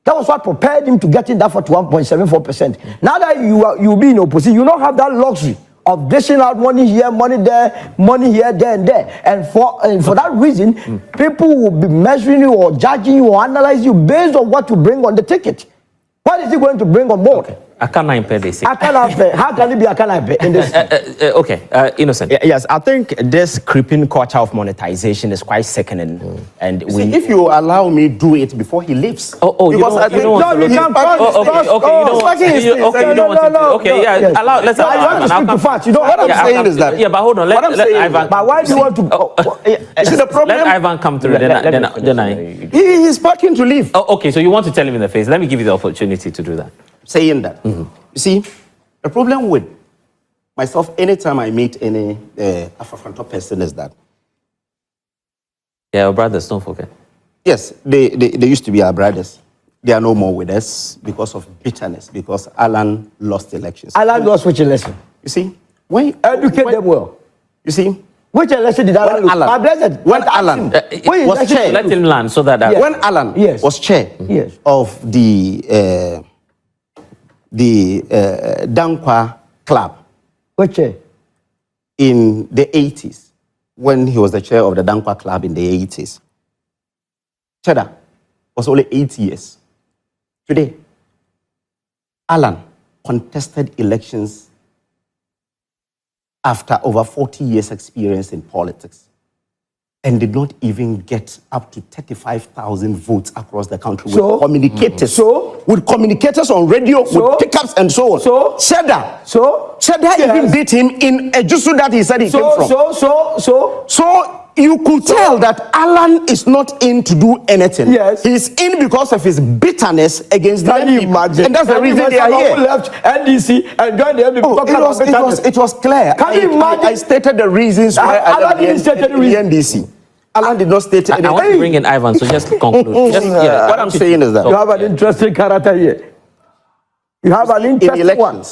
D: That was what prepared him to get in that 41.74%. Now that you'll be in opposition, you don't have that luxury of dishing out money here, money there, money here, there, and there. And for that reason, people will be measuring you or judging you or analyzing you based on what you bring on the ticket. What is he going to bring on board?
E: Okay. Aka 9 pair, they say.
D: Aka 9 pair. How can it be Aka 9 pair in this?
E: Okay, Innocent.
G: Yes, I think this creeping culture of monetization is quite sickening. And
F: if you allow me do it before he leaves.
E: Because I think you can't. Let's
F: what I'm saying is that.
E: Yeah, but hold on. Let Ivan.
D: But why do you want to?
F: See the problem.
E: Let Ivan come through. Then I.
F: He's packing to leave.
E: Okay, so you want to tell him in the face? Let me give you the opportunity to do that.
F: Saying that. You see, the problem with myself, anytime I meet any Afro person is that.
E: Yeah, our brothers, don't forget.
F: Yes, they used to be our brothers. They are no more with us because of bitterness, because Alan lost elections.
D: Alan lost which election?
F: You see, when
D: educate them well.
F: You see,
D: which election did Alan lose?
F: When Alan was chair,
E: let him learn so that
F: when Alan was chair of the Dankwa Club.
D: Which chair?
F: In the 80s, when he was the chair of the Dankwa Club in the 80s. Cheddar was only 8 years. Today, Alan contested elections after over 40 years experience in politics and did not even get up to 35,000 votes across the country with communicators. With communicators on radio, with pickups and so on. Cheddar even beat him in a jusu that he said he came from. So you could tell that Alan is not in to do anything.
D: Yes.
F: He's in because of his bitterness against the NPP. And that's the reason they are here.
D: Left NDC and joined the NPP.
F: It was clear.
D: Can you imagine?
F: I stated the reasons why I left the NDC. Alan did not state anything.
E: I want to bring in Ivan, so just conclude.
F: What I'm saying is that
D: you have an interesting character here. You have an interesting one.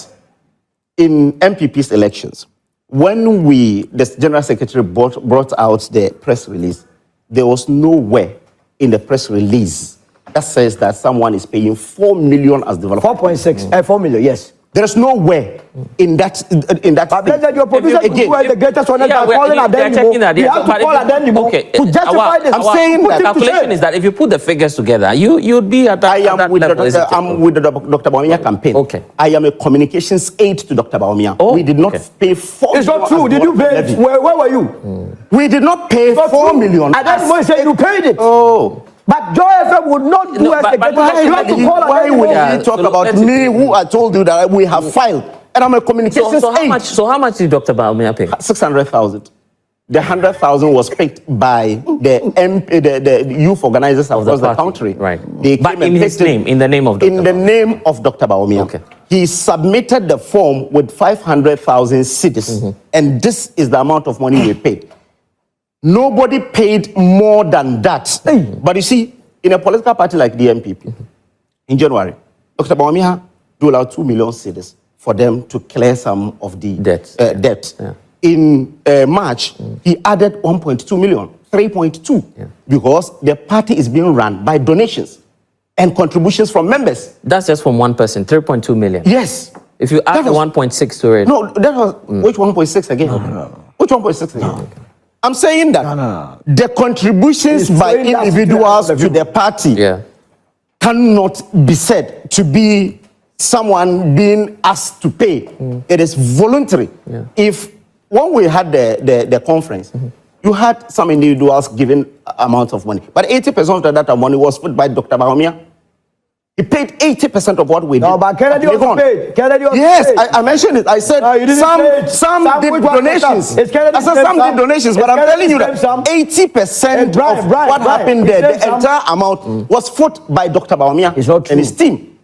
F: In MPP's elections, when the General Secretary brought out the press release, there was nowhere in the press release that says that someone is paying 4 million as development.
D: 4.6, 4 million, yes.
F: There is nowhere in that.
D: But your producer could do the greatest one by calling Adenimo. You have to call Adenimo to justify this.
E: I'm saying that calculation is that if you put the figures together, you'd be at that level.
F: I'm with the Dr. Bawumia campaign.
E: Okay.
F: I am a communications aide to Dr. Bawumia. We did not pay 4 million.
D: It's not true. Did you pay? Where were you?
F: We did not pay 4 million.
D: Adenimo said you paid it.
F: Oh.
D: But Joy FM would not do as the
F: why would he talk about me who I told you that we have filed? And I'm a communications aide.
E: So how much did Dr. Bawumia pay?
F: 600,000. the 100,000 was picked by the youth organizers across the country.
E: Right.
F: They
E: but in his name, in the name of Dr.
F: In the name of Dr. Bawumia.
E: Okay.
F: He submitted the form with 500,000 cedis, and this is the amount of money we paid. Nobody paid more than that. But you see, in a political party like the NPP, in January, Dr. Bawumia doled out 2 million cedis for them to clear some of the debt.
E: Yeah.
F: In March, he added 1.2 million, 3.2, because the party is being run by donations and contributions from members.
E: That's just from one person, 3.2 million.
F: Yes.
E: If you add the 1.6 to it.
F: No, that was, which 1.6 again? No. Which 1.6 again? No. I'm saying that the contributions by individuals to the party cannot be said to be someone being asked to pay. It is voluntary. If when we had the conference, you had some individuals giving amounts of money, but 80% of that money was put by Dr. Bawumia. He paid 80% of what we did.
D: No, but Kennedy was paid. Kennedy was
F: yes,
D: paid.
F: I mentioned it. I said some did donations. I said some did donations, but I'm telling you that 80% of what happened there, the entire amount was fought by Dr. Bawumia and his team.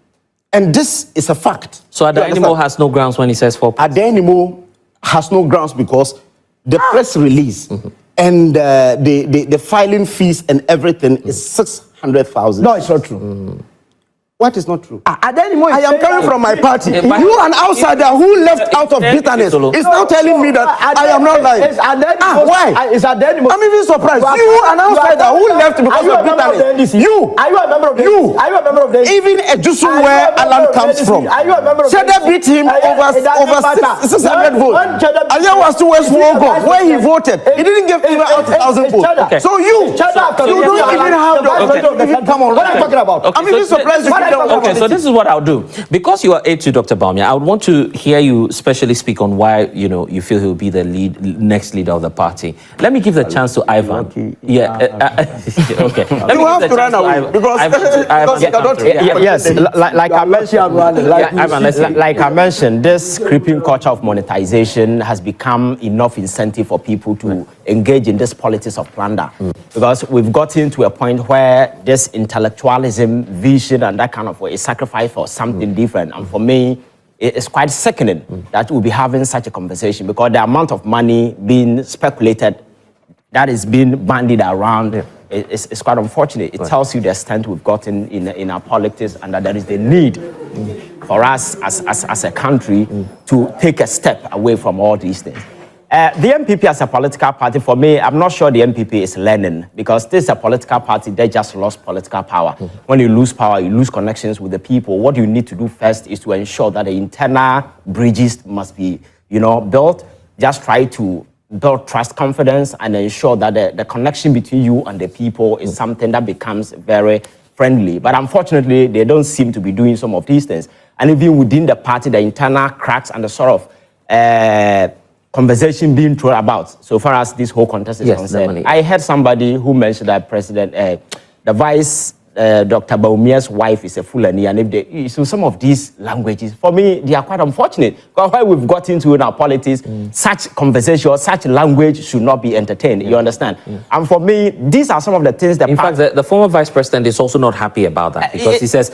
F: And this is a fact.
E: So Adenimo has no grounds when he says 4%?
F: Adenimo has no grounds because the press release and the filing fees and everything is 600,000.
D: No, it's not true.
F: What is not true?
D: I
F: am coming from my party. You, an outsider who left out of bitterness, is now telling me that I am not lying. Why? I'm even surprised. You, an outsider who left because of bitterness. You. Are you a member of the NDC? Are you a member of the NDC? Even a Jusu where Alan comes from. Are you a member of the NDC? Cheddar beat him over 600 votes. Aya was to West Wogo where he voted. He didn't give even out 1,000 votes. So you don't even have the. Come on, what are you talking about? I'm even surprised.
E: Okay, so this is what I'll do. Because you are aide to Dr. Bawumia, I would want to hear you specially speak on why you feel he'll be the next leader of the party. Let me give the chance to Ivan. Okay.
F: You have to run away because
G: yes, like I mentioned, like I mentioned, this creeping culture of monetization has become enough incentive for people to engage in this politics of plunder, because we've gotten to a point where this intellectualism, vision, and that kind of way is sacrificed for something different. And for me, it's quite sickening that we'll be having such a conversation, because the amount of money being speculated that is being bandied around is quite unfortunate. It tells you the extent we've gotten in our politics, and that there is the need for us as a country to take a step away from all these things. The NPP as a political party, for me, I'm not sure the NPP is learning, because this is a political party that just lost political power. When you lose power, you lose connections with the people. What you need to do first is to ensure that the internal bridges must be, built. Just try to build trust, confidence, and ensure that the connection between you and the people is something that becomes very friendly. But unfortunately, they don't seem to be doing some of these things. And even within the party, the internal cracks and the sort of conversation being thrown about, so far as this whole contest is concerned. I heard somebody who mentioned that the vice, Dr. Bawumia's wife is a Fulani, and so some of these languages, for me, they are quite unfortunate. Because why we've got into in our politics, such conversation, such language should not be entertained. You understand? And for me, these are some of the things that.
E: In fact, the former vice president is also not happy about that, because he says,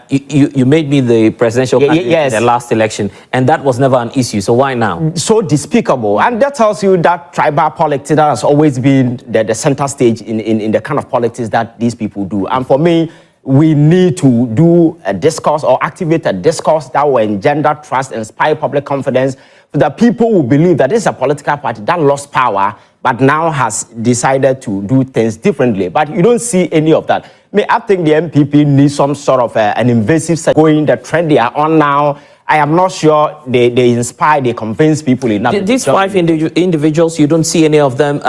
E: you made me the presidential candidate in the last election, and that was never an issue. So why now?
G: So despicable. And that tells you that tribal politics that has always been the center stage in the kind of politics that these people do. And for me, we need to do a discourse or activate a discourse that will engender trust, inspire public confidence, so that people will believe that this is a political party that lost power, but now has decided to do things differently. But you don't see any of that. I think the NPP needs some sort of an invasive going, the trend they are on now. I am not sure they inspire, they convince people enough.
E: These 5 individuals, you don't see any of them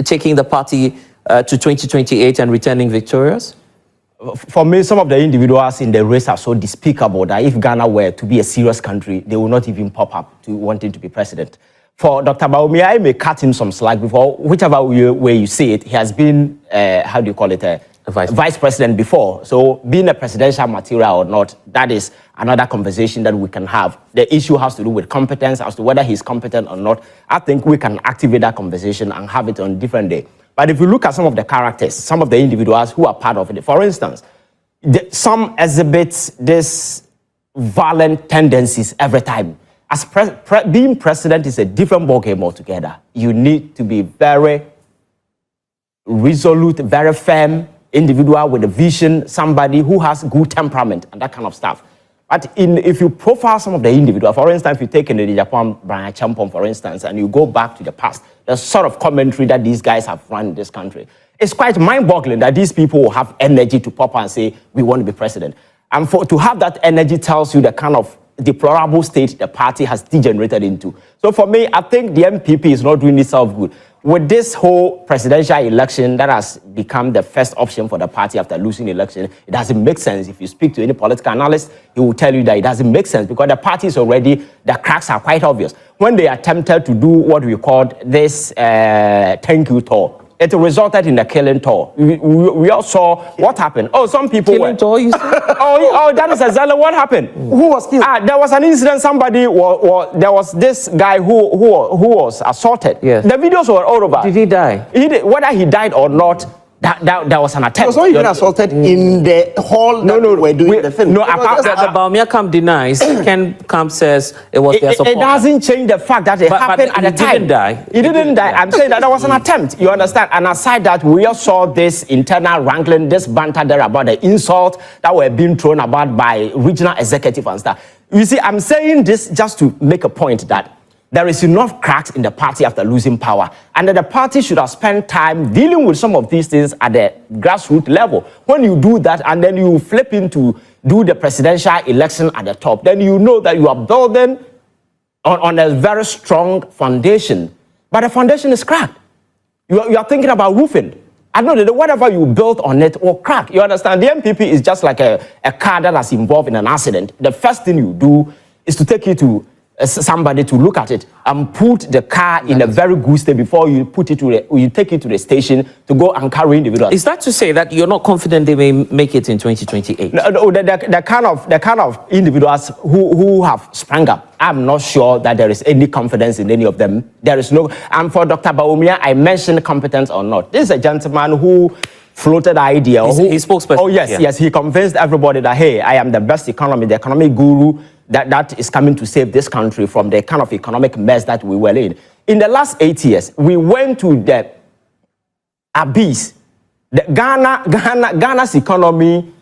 E: taking the party to 2028 and returning victorious?
G: For me, some of the individuals in the race are so despicable that if Ghana were to be a serious country, they will not even pop up to wanting to be president. For Dr. Bawumia, I may cut him some slack before, whichever way you see it. He has been, a vice president before. So being a presidential material or not, that is another conversation that we can have. The issue has to do with competence, as to whether he's competent or not. I think we can activate that conversation and have it on a different day. But if you look at some of the characters, some of the individuals who are part of it, for instance, some exhibit this violent tendencies every time. As being president is a different ballgame altogether. You need to be very resolute, very firm individual with a vision, somebody who has good temperament and that kind of stuff. But if you profile some of the individuals, for instance, if you take in the Japan Brian Champon, for instance, and you go back to the past, the sort of commentary that these guys have run in this country, it's quite mind-boggling that these people will have energy to pop and say, we want to be president. And to have that energy tells you the kind of deplorable state the party has degenerated into. So for me, I think the NPP is not doing itself good. With this whole presidential election that has become the first option for the party after losing the election, it doesn't make sense. If you speak to any political analyst, he will tell you that it doesn't make sense because the party is already, the cracks are quite obvious. When they attempted to do what we called this thank you tour, it resulted in a killing tour. We all saw what happened. Oh, some people
E: killing tour, you said?
G: oh, that is exactly what happened.
D: Who was killed?
G: There was an incident. Somebody there was this guy who was assaulted.
E: Yes.
G: The videos were all over.
E: Did he die?
G: Whether he died or not, that was an attempt.
F: He was not even assaulted in the hall that we're doing the film.
E: No, apart that the Baumia camp denies, Ken Camp says it was their support.
G: It doesn't change the fact that it happened at the time.
E: He didn't die.
G: He didn't die. I'm saying that there was an attempt. You understand? And aside that, we all saw this internal wrangling, this banter there about the insult that were being thrown about by regional executive and stuff. You see, I'm saying this just to make a point that there is enough cracks in the party after losing power, and that the party should have spent time dealing with some of these things at the grassroots level. When you do that and then you flip into do the presidential election at the top, then you know that you are building on a very strong foundation. But the foundation is cracked. You are thinking about roofing. I know that whatever you built on it will crack. You understand? The NPP is just like a car that has involved in an accident. The first thing you do is to take it to somebody to look at it and put the car in a very good state before you put it to you take it to the station to go and carry individuals.
E: Is that to say that you're not confident they may make it in 2028?
G: No, the kind of individuals who have sprung up, I'm not sure that there is any confidence in any of them. There is no. And for Dr. Baumia, I mentioned competence or not. This is a gentleman who floated the idea.
E: His spokesperson.
G: Oh yes, yes. He convinced everybody that, hey, I am the best economy, the economic guru that is coming to save this country from the kind of economic mess that we were in. In the last 8 years, we went to the abyss. Ghana's economy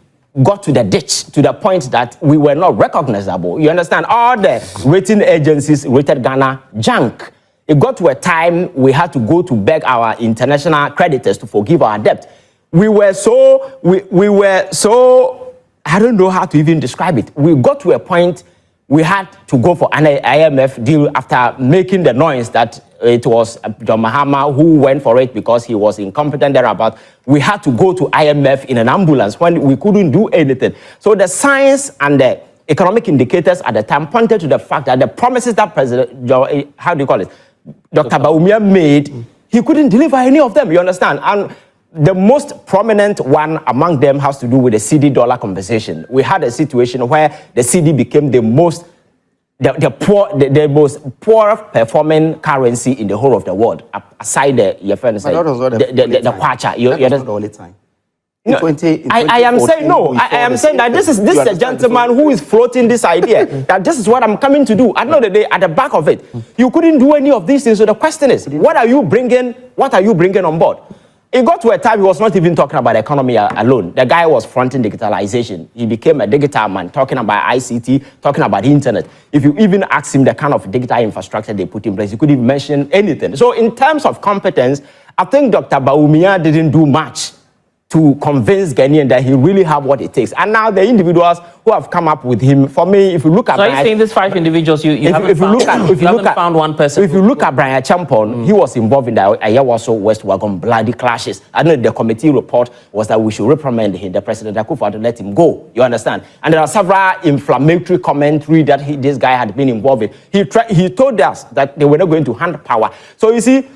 G: got to the ditch, to the point that we were not recognizable. You understand? All the rating agencies rated Ghana junk. It got to a time we had to go to beg our international creditors to forgive our debt. We were so, I don't know how to even describe it. We got to a point we had to go for an IMF deal after making the noise that it was John Mahama who went for it because he was incompetent thereabout. We had to go to IMF in an ambulance when we couldn't do anything. So the science and the economic indicators at the time pointed to the fact that the promises that President, Dr. Baumia made, he couldn't deliver any of them, you understand? And the most prominent one among them has to do with the CD dollar conversation. We had a situation where the CD became the most poor performing currency in the whole of the world, aside the kwacha.
F: All the time.
G: I am saying no. I am saying that this is a gentleman who is floating this idea that this is what I'm coming to do. At the end of the day, at the back of it, you couldn't do any of these things. So the question is, what are you bringing? What are you bringing on board? It got to a time he was not even talking about the economy alone. The guy was fronting digitalization. He became a digital man, talking about ICT, talking about the internet. If you even ask him the kind of digital infrastructure they put in place, he couldn't even mention anything. So in terms of competence, I think Dr. Baumia didn't do much to convince Ghanaian that he really have what it takes. And now the individuals who have come up with him, for me, if you look at...
E: So are you saying these 5 individuals, you haven't found one person?
G: If you look at Brian Champon, he was involved in the Ayawaso West Wagon bloody clashes. I know the committee report was that we should reprimand him, the President Akufo, to let him go. You understand? And there are several inflammatory commentary that this guy had been involved in. He told us that they were not going to hand power. So you see,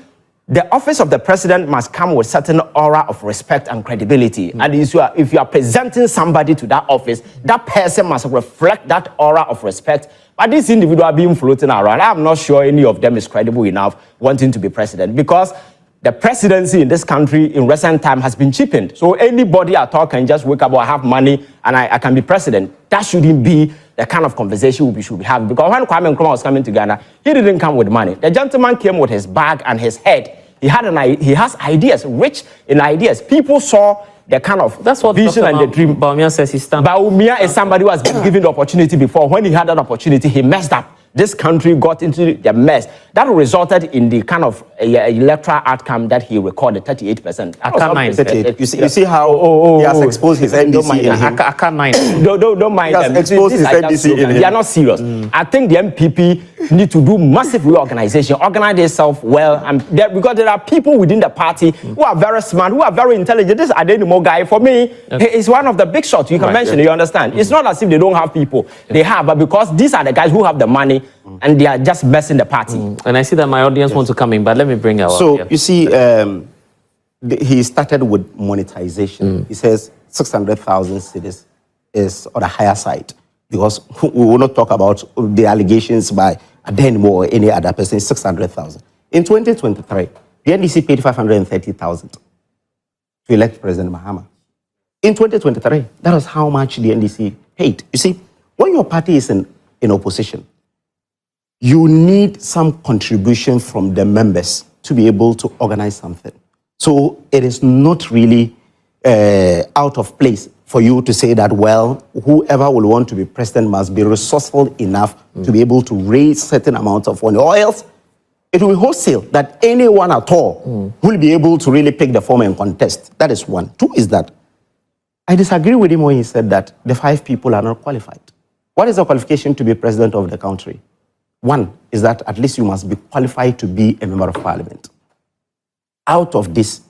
G: the office of the president must come with certain aura of respect and credibility. And if you are presenting somebody to that office, that person must reflect that aura of respect. But this individual being floating around, I'm not sure any of them is credible enough wanting to be president, because the presidency in this country in recent time has been cheapened. So anybody at all can just wake up, or I have money and I can be president. That shouldn't be the kind of conversation we should be having. Because when Kwame Nkrumah was coming to Ghana, he didn't come with money. The gentleman came with his bag and his head. He has ideas, rich in ideas. People saw the kind of vision and the dream.
E: Baumia says he's standing.
G: Baumia is somebody who has been given the opportunity before. When he had that opportunity, he messed up. This country got into the mess. That resulted in the kind of electoral outcome that he recorded, 38%.
F: I can't mind it. You see how he has exposed his NDC.
E: I can't mind.
G: Don't mind them.
F: He has exposed his NDC in him.
G: They are not serious. I think the NPP need to do massive reorganization, organize themselves well, and because there are people within the party who are very smart, who are very intelligent. This Adenimo guy, for me, he is one of the big shots you can mention. You understand? It's not as if they don't have people. They have, but because these are the guys who have the money, and they are just messing the party.
E: And I see that my audience wants to come in, but let me bring our.
F: So you see, he started with monetization. He says 600,000 cedis is on the higher side, because we will not talk about the allegations by Adenimo or any other person. 600,000 in 2023. The NDC paid 530,000 to elect President Mahama. In 2023, that was how much the NDC paid. You see, when your party is in opposition, you need some contribution from the members to be able to organize something. So it is not really out of place for you to say that, well, whoever will want to be president must be resourceful enough to be able to raise certain amounts of money, or else it will be wholesale that anyone at all will be able to really pick the form and contest. That is one. Two is that I disagree with him when he said that the 5 people are not qualified. What is the qualification to be president of the country? One is that at least you must be qualified to be a member of parliament. Out of this,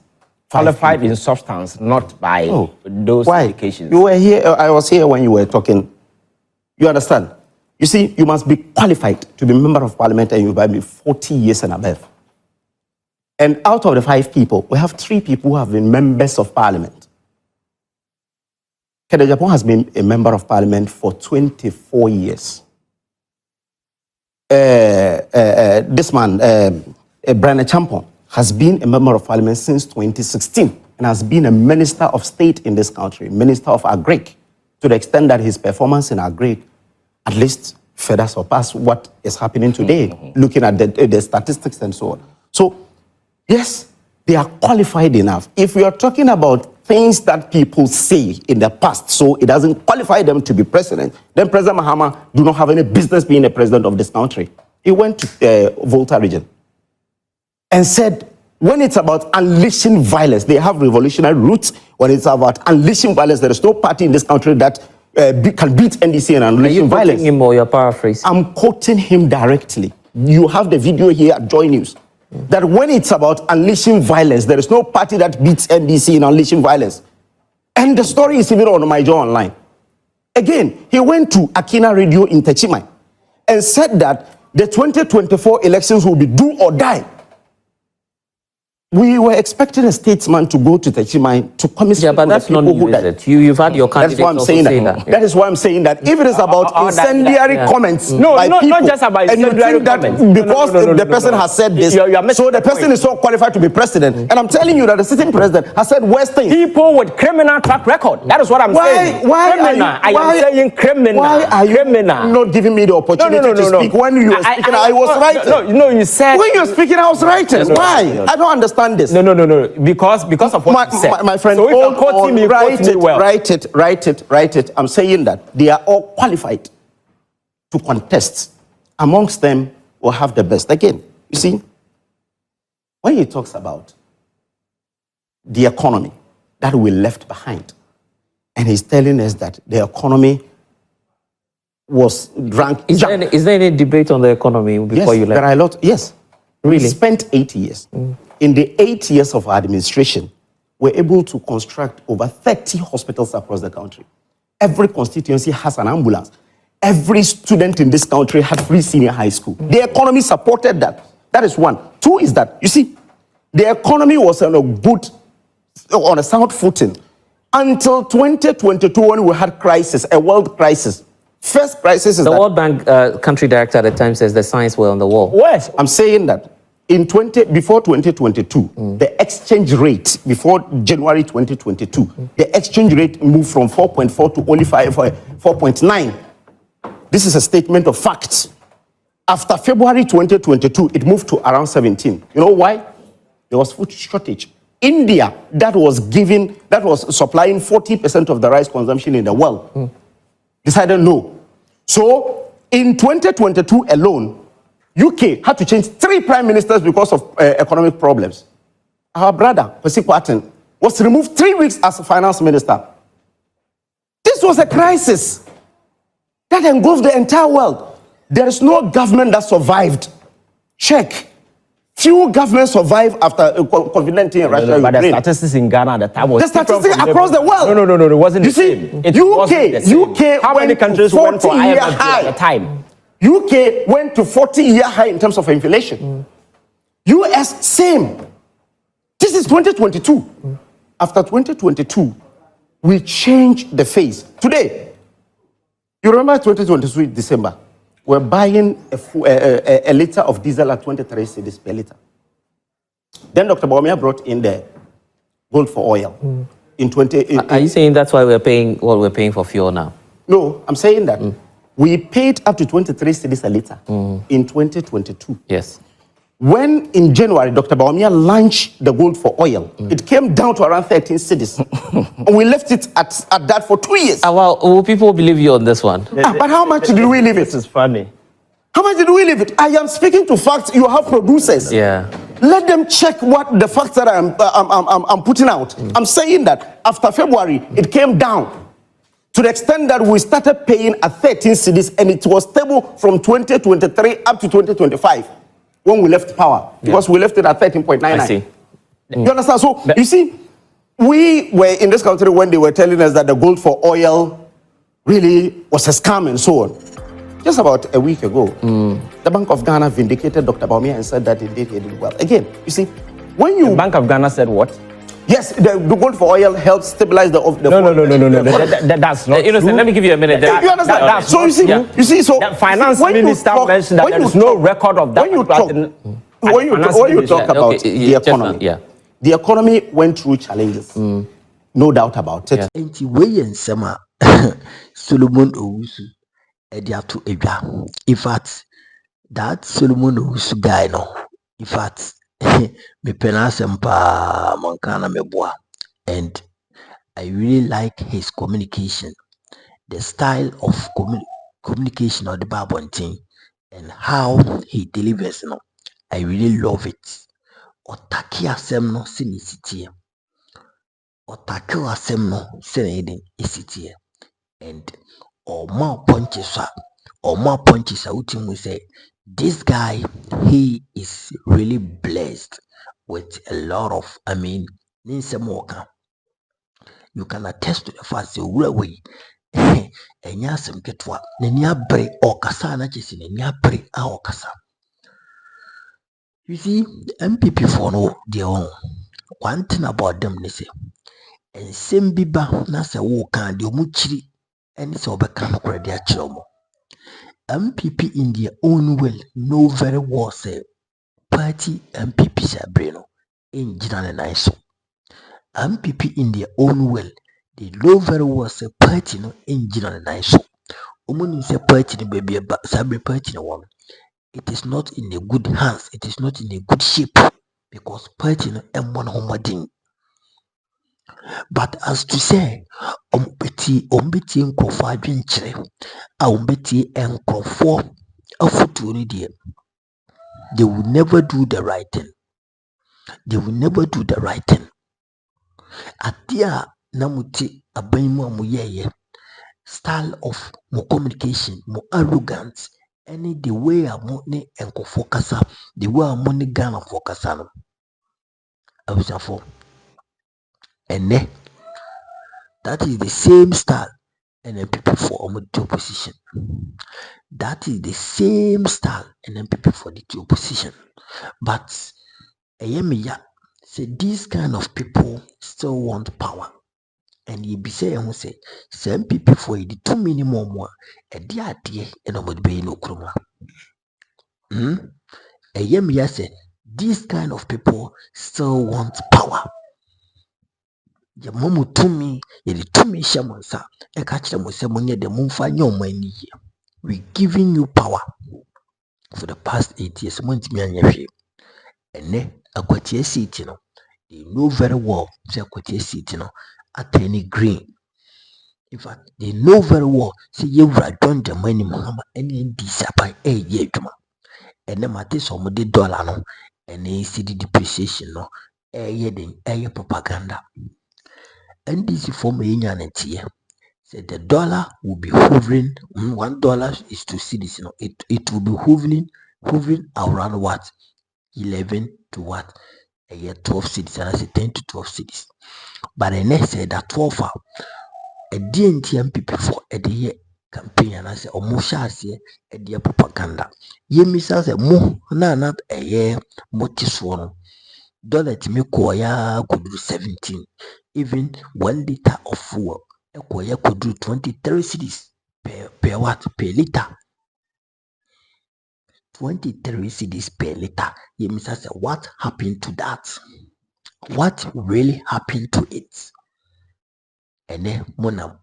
G: qualified in substance, not by those indications.
F: You were here, I was here when you were talking. You understand? You see, you must be qualified to be a member of parliament, and you must be 40 years and above. And out of the 5 people, we have 3 people who have been members of parliament. Kede Japan has been a member of parliament for 24 years. This man, Brian Champon, has been a member of parliament since 2016 and has been a minister of state in this country, minister of agric, to the extent that his performance in agric at least further surpass what is happening today, looking at the statistics and so on. So, yes, they are qualified enough. If we are talking about things that people say in the past, so it doesn't qualify them to be president, then President Mahama do not have any business being a president of this country. He went to Volta region and said, when it's about unleashing violence, they have revolutionary roots. When it's about unleashing violence, there is no party in this country that can beat NDC and unleashing violence. Are you quoting
E: him or you're paraphrasing?
F: I'm quoting him directly. You have the video here at Joy News. That when it's about unleashing violence, there is no party that beats NDC in unleashing violence. And the story is even on my Joy Online. Again, he went to Akina Radio in Techimai and said that the 2024 elections will be do or die. We were expecting a statesman to go to Techimai to commiserate.
E: Yeah, but that's not new, is it? You've had your candidate.
F: That's why I'm saying that. That is why I'm saying that. If it is about incendiary comments, by people,
G: not just about incendiary comments,
F: because the person has said this, so the person is so qualified to be president. And I'm telling you that the sitting president has said worse things.
G: People with criminal track record. That is what I'm saying. I am saying criminal.
F: Why are you not giving me the opportunity to speak? When you were speaking, I was writing.
G: No, you said
F: when you were speaking, I was writing. Why? I don't understand this.
G: No. Because of what you said.
F: My friend,
G: so
F: write it. I'm saying that they are all qualified to contest. Amongst them, will have the best. Again, you see, when he talks about the economy that we left behind, and he's telling us that the economy was drunk.
E: Is there any debate on the economy before you left?
F: There are a lot. Yes.
E: Really?
F: We spent 8 years. In the 8 years of our administration, we're able to construct over 30 hospitals across the country. Every constituency has an ambulance. Every student in this country had free senior high school. The economy supported that. That is one. Two is that, you see, the economy was on a sound footing until 2022 when we had crisis, a world crisis. First crisis is
E: the World Bank country director at the time says the signs were on the wall.
F: Yes, I'm saying that before 2022, the exchange rate before January 2022, the exchange rate moved from 4.4 to only 4.9. This is a statement of facts. After February 2022, it moved to around 17. You know why? There was food shortage. India, that was supplying 40% of the rice consumption in the world, decided no. So in 2022 alone, UK had to change 3 prime ministers because of economic problems. Our brother, Kwesi Kwarteng, was removed 3 weeks as finance minister. This was a crisis that engulfed the entire world. There is no government that survived. Check. Few governments survived after COVID-19 in Russia.
G: But the statistics in Ghana at the time was
F: the statistics across the world.
G: No, it wasn't
F: you
G: the same.
F: See, UK
G: How many countries went for IMF at the time?
F: UK went to 40-year high in terms of inflation. US, same. This is 2022. After 2022, we changed the phase. Today, you remember 2022 December, we're buying a liter of diesel at 23 cedis per liter. Then Dr. Bawumia brought in the gold for oil.
E: Are you saying that's why we're paying what we're paying for fuel now?
F: No, I'm saying that we paid up to 23 cedis a liter in 2022.
E: Yes.
F: When in January, Dr. Bawumia launched the gold for oil, it came down to around 13 cedis. And we left it at that for 2 years.
E: Well, will people believe you on this one?
F: But how much did we leave it?
G: This is funny.
F: How much did we leave it? I am speaking to facts. You have producers.
E: Yeah.
F: Let them check what the facts that I'm putting out. I'm saying that after February, it came down to the extent that we started paying at 13 cedis, and it was stable from 2023 up to 2025 when we left power, because we left it at 13.99.
E: I see.
F: You understand? So, you see, we were in this country when they were telling us that the gold for oil really was a scam and so on. Just about a week ago, the Bank of Ghana vindicated Dr. Bawumia and said that indeed he did well. Again, you see, when you...
G: The Bank of Ghana said what?
F: Yes, the gold for oil helps stabilize the
G: No. That's not
E: Innocent,
G: true.
E: let me give you a minute.
F: You understand? So you see, so
G: the finance minister mentioned that there is no record of that.
F: When you talk about the economy, the economy went through challenges, no doubt about it.
C: Enti wey ensema Solomon Owusu ediato edwa. In fact, that Solomon Owusu guy no, in fact, me penasem pa mankana meboa, and I really like his communication, the style of communication of the Babontin, and how he delivers. No, I really love it. Otaki asem no sinisiti, otaki asem no seneden isiti, and or more punches out we say this guy, he is really blessed with a lot of, you can attest to the fact that way and yasem ketwa nenia bre okasa na chesi nenia bre a okasa. You see, NPP for no their own. One thing about them, they say, and same biba na se wo kan de omuchiri and se obeka no kwede a chiromo. MPP in their own will know very well say party MPP sabrino in Jinan and ISO. MPP in their own will, they know very well say party no in Jinan and ISO. Omuni say party no baby sabre party no one. It is not in a good hands, it is not in a good shape, because party no M1 homading. But as to say, ombeti nkofo adwenkyere a ombeti nkofo afutu ni de, they will never do the right thing. They will never do the right thing. Atia na muti abanmu amuyeye style of mo communication, mo arrogant, any the way amone nkofo kasa, the way amone Ghana for kasa no. Abusafo. And that is the same style and NPP for the opposition. That is the same style and NPP for the opposition. But Say these kind of people still want power. And you be saying who say some people for the 2 minimum one a dear and nobody be no kroma. A yem say these kind of people still want power. The momu to me, ye the to me shamansa, a catch them with someone the mumfa your money. We giving you power for the past 8 years. Month me and your and ne Akwatia seat, you know. They know very well say Akwatia seat, you know, at any green. In fact, they know very well. Say you join the money Muhammad any disappoint a year juma. And then mate some the dollar no and then see the depreciation no a propaganda. NDC form a say the dollar will be hovering. $1 is to cities, you know, it will be hovering around what 11 to what a year 12 cities, and I say 10 to 12 cities. But the next said that 12 a DNT NPP for a year campaign, and I say almost a dear propaganda. Ye miss us a more not a year motis one. Dollar to me koya could do 17. Even 1 liter of fuel a koya could do 23 cities per what per liter. 23 cities per liter. Ye miss us what happened to that? What really happened to it? And then monam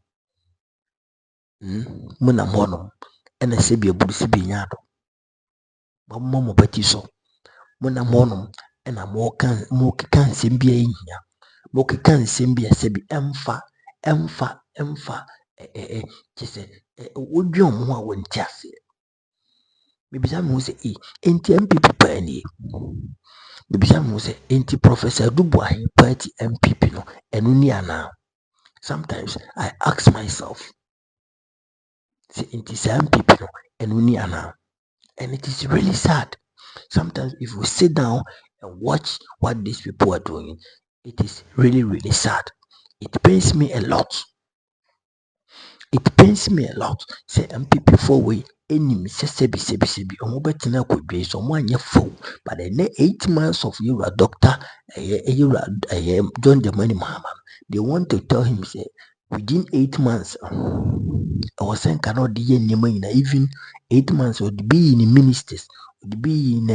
C: monum and a sebia busi binyado. But momo petiso monam monum and a more can simbia in here. Moki can simbia sebi emfa just would you more when just maybe some who say anti MPP penny. Maybe some who say anti Professor Dubois party MPP no and now. Sometimes I ask myself, say anti MPP no and now. And it is really sad. Sometimes if we sit down and watch what these people are doing, it is really, really sad. It pains me a lot. It pains me a lot. Say MPP for way any sebi omobetina could be someone ye fool. But the 8 months of you a doctor John the money Muhammad. They want to tell him say within 8 months I was saying cannot be even 8 months would be in ministers, would be in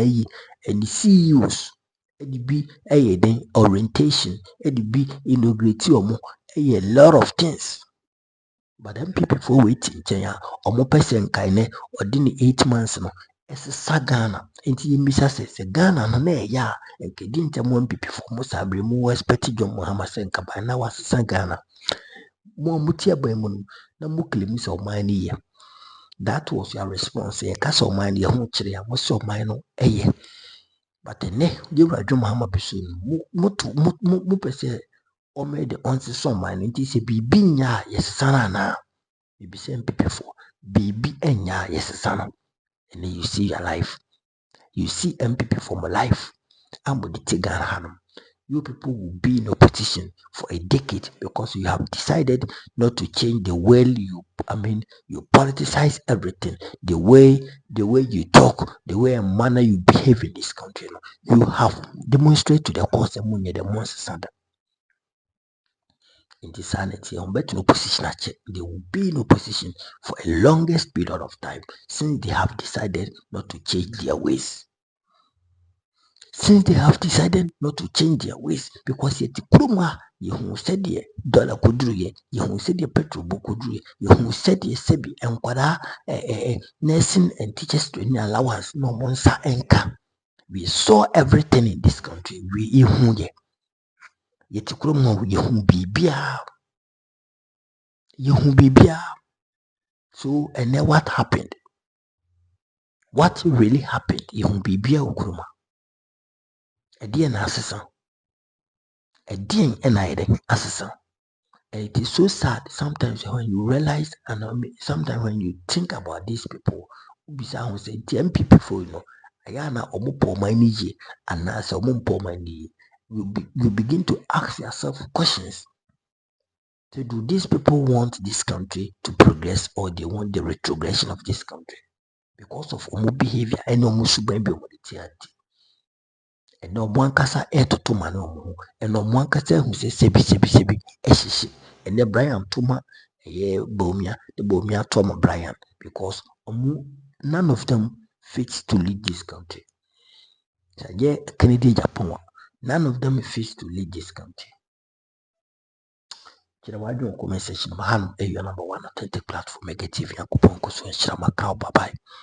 C: and the CEOs, it be a orientation, it be inaugurate a lot of things. But then people for waiting, or more person kind or didn't 8 months no. It's a sagana. Inti Misa says a Ghana no ya and didn't tell one people for most abri more expected John Muhammad Senka by now was Sagana. More mutia by moon, no muklims of mine here. That was your response. A castle mine, your home tree, and was so mine, but the ne, you are John Muhammad Pessoon, mupese, or made the answer so mine, and this a baby, yes, sana. You be saying people for baby and yes, sana. And then you see your life. You see MPP for my life. I'm with the Tigana Hanum. You people will be in opposition for a decade because you have decided not to change the way you politicize everything, the way you talk, the way and manner you behave in this country. You have demonstrated to the cause the monsters in this sanity on better opposition. They will be in opposition for a longest period of time since they have decided not to change their ways. Since they have decided not to change their ways, because yet the Kruma, you said the dollar could do ye, you said the petrol book could do ye, you said the Sebi and Quada, nursing and teachers training allowance, no monsa enka. We saw everything in this country. We ye. Yet Kruma, you be bia. So, and then what happened? What really happened? You be bia Kruma. A dear assassin. A dear and assassin. And it is so sad sometimes when you realize and sometimes when you think about these people who be say the MPP for ayana omupo maniji and as omupo mani you begin to ask yourself questions. So do these people want this country to progress or they want the retrogression of this country? Because of omu behavior and omu subembe and no one kasa to mano, and no one kasa who says sebi, eshishi, and the Brian Tuma, Bomia, the Bomia Toma Brian, because none of them fits to lead this country. So, yeah, Kennedy Japan, none of them fits to lead this country. Why do comment section? Man, you're number one authentic platform, negative, and coupon, bye bye.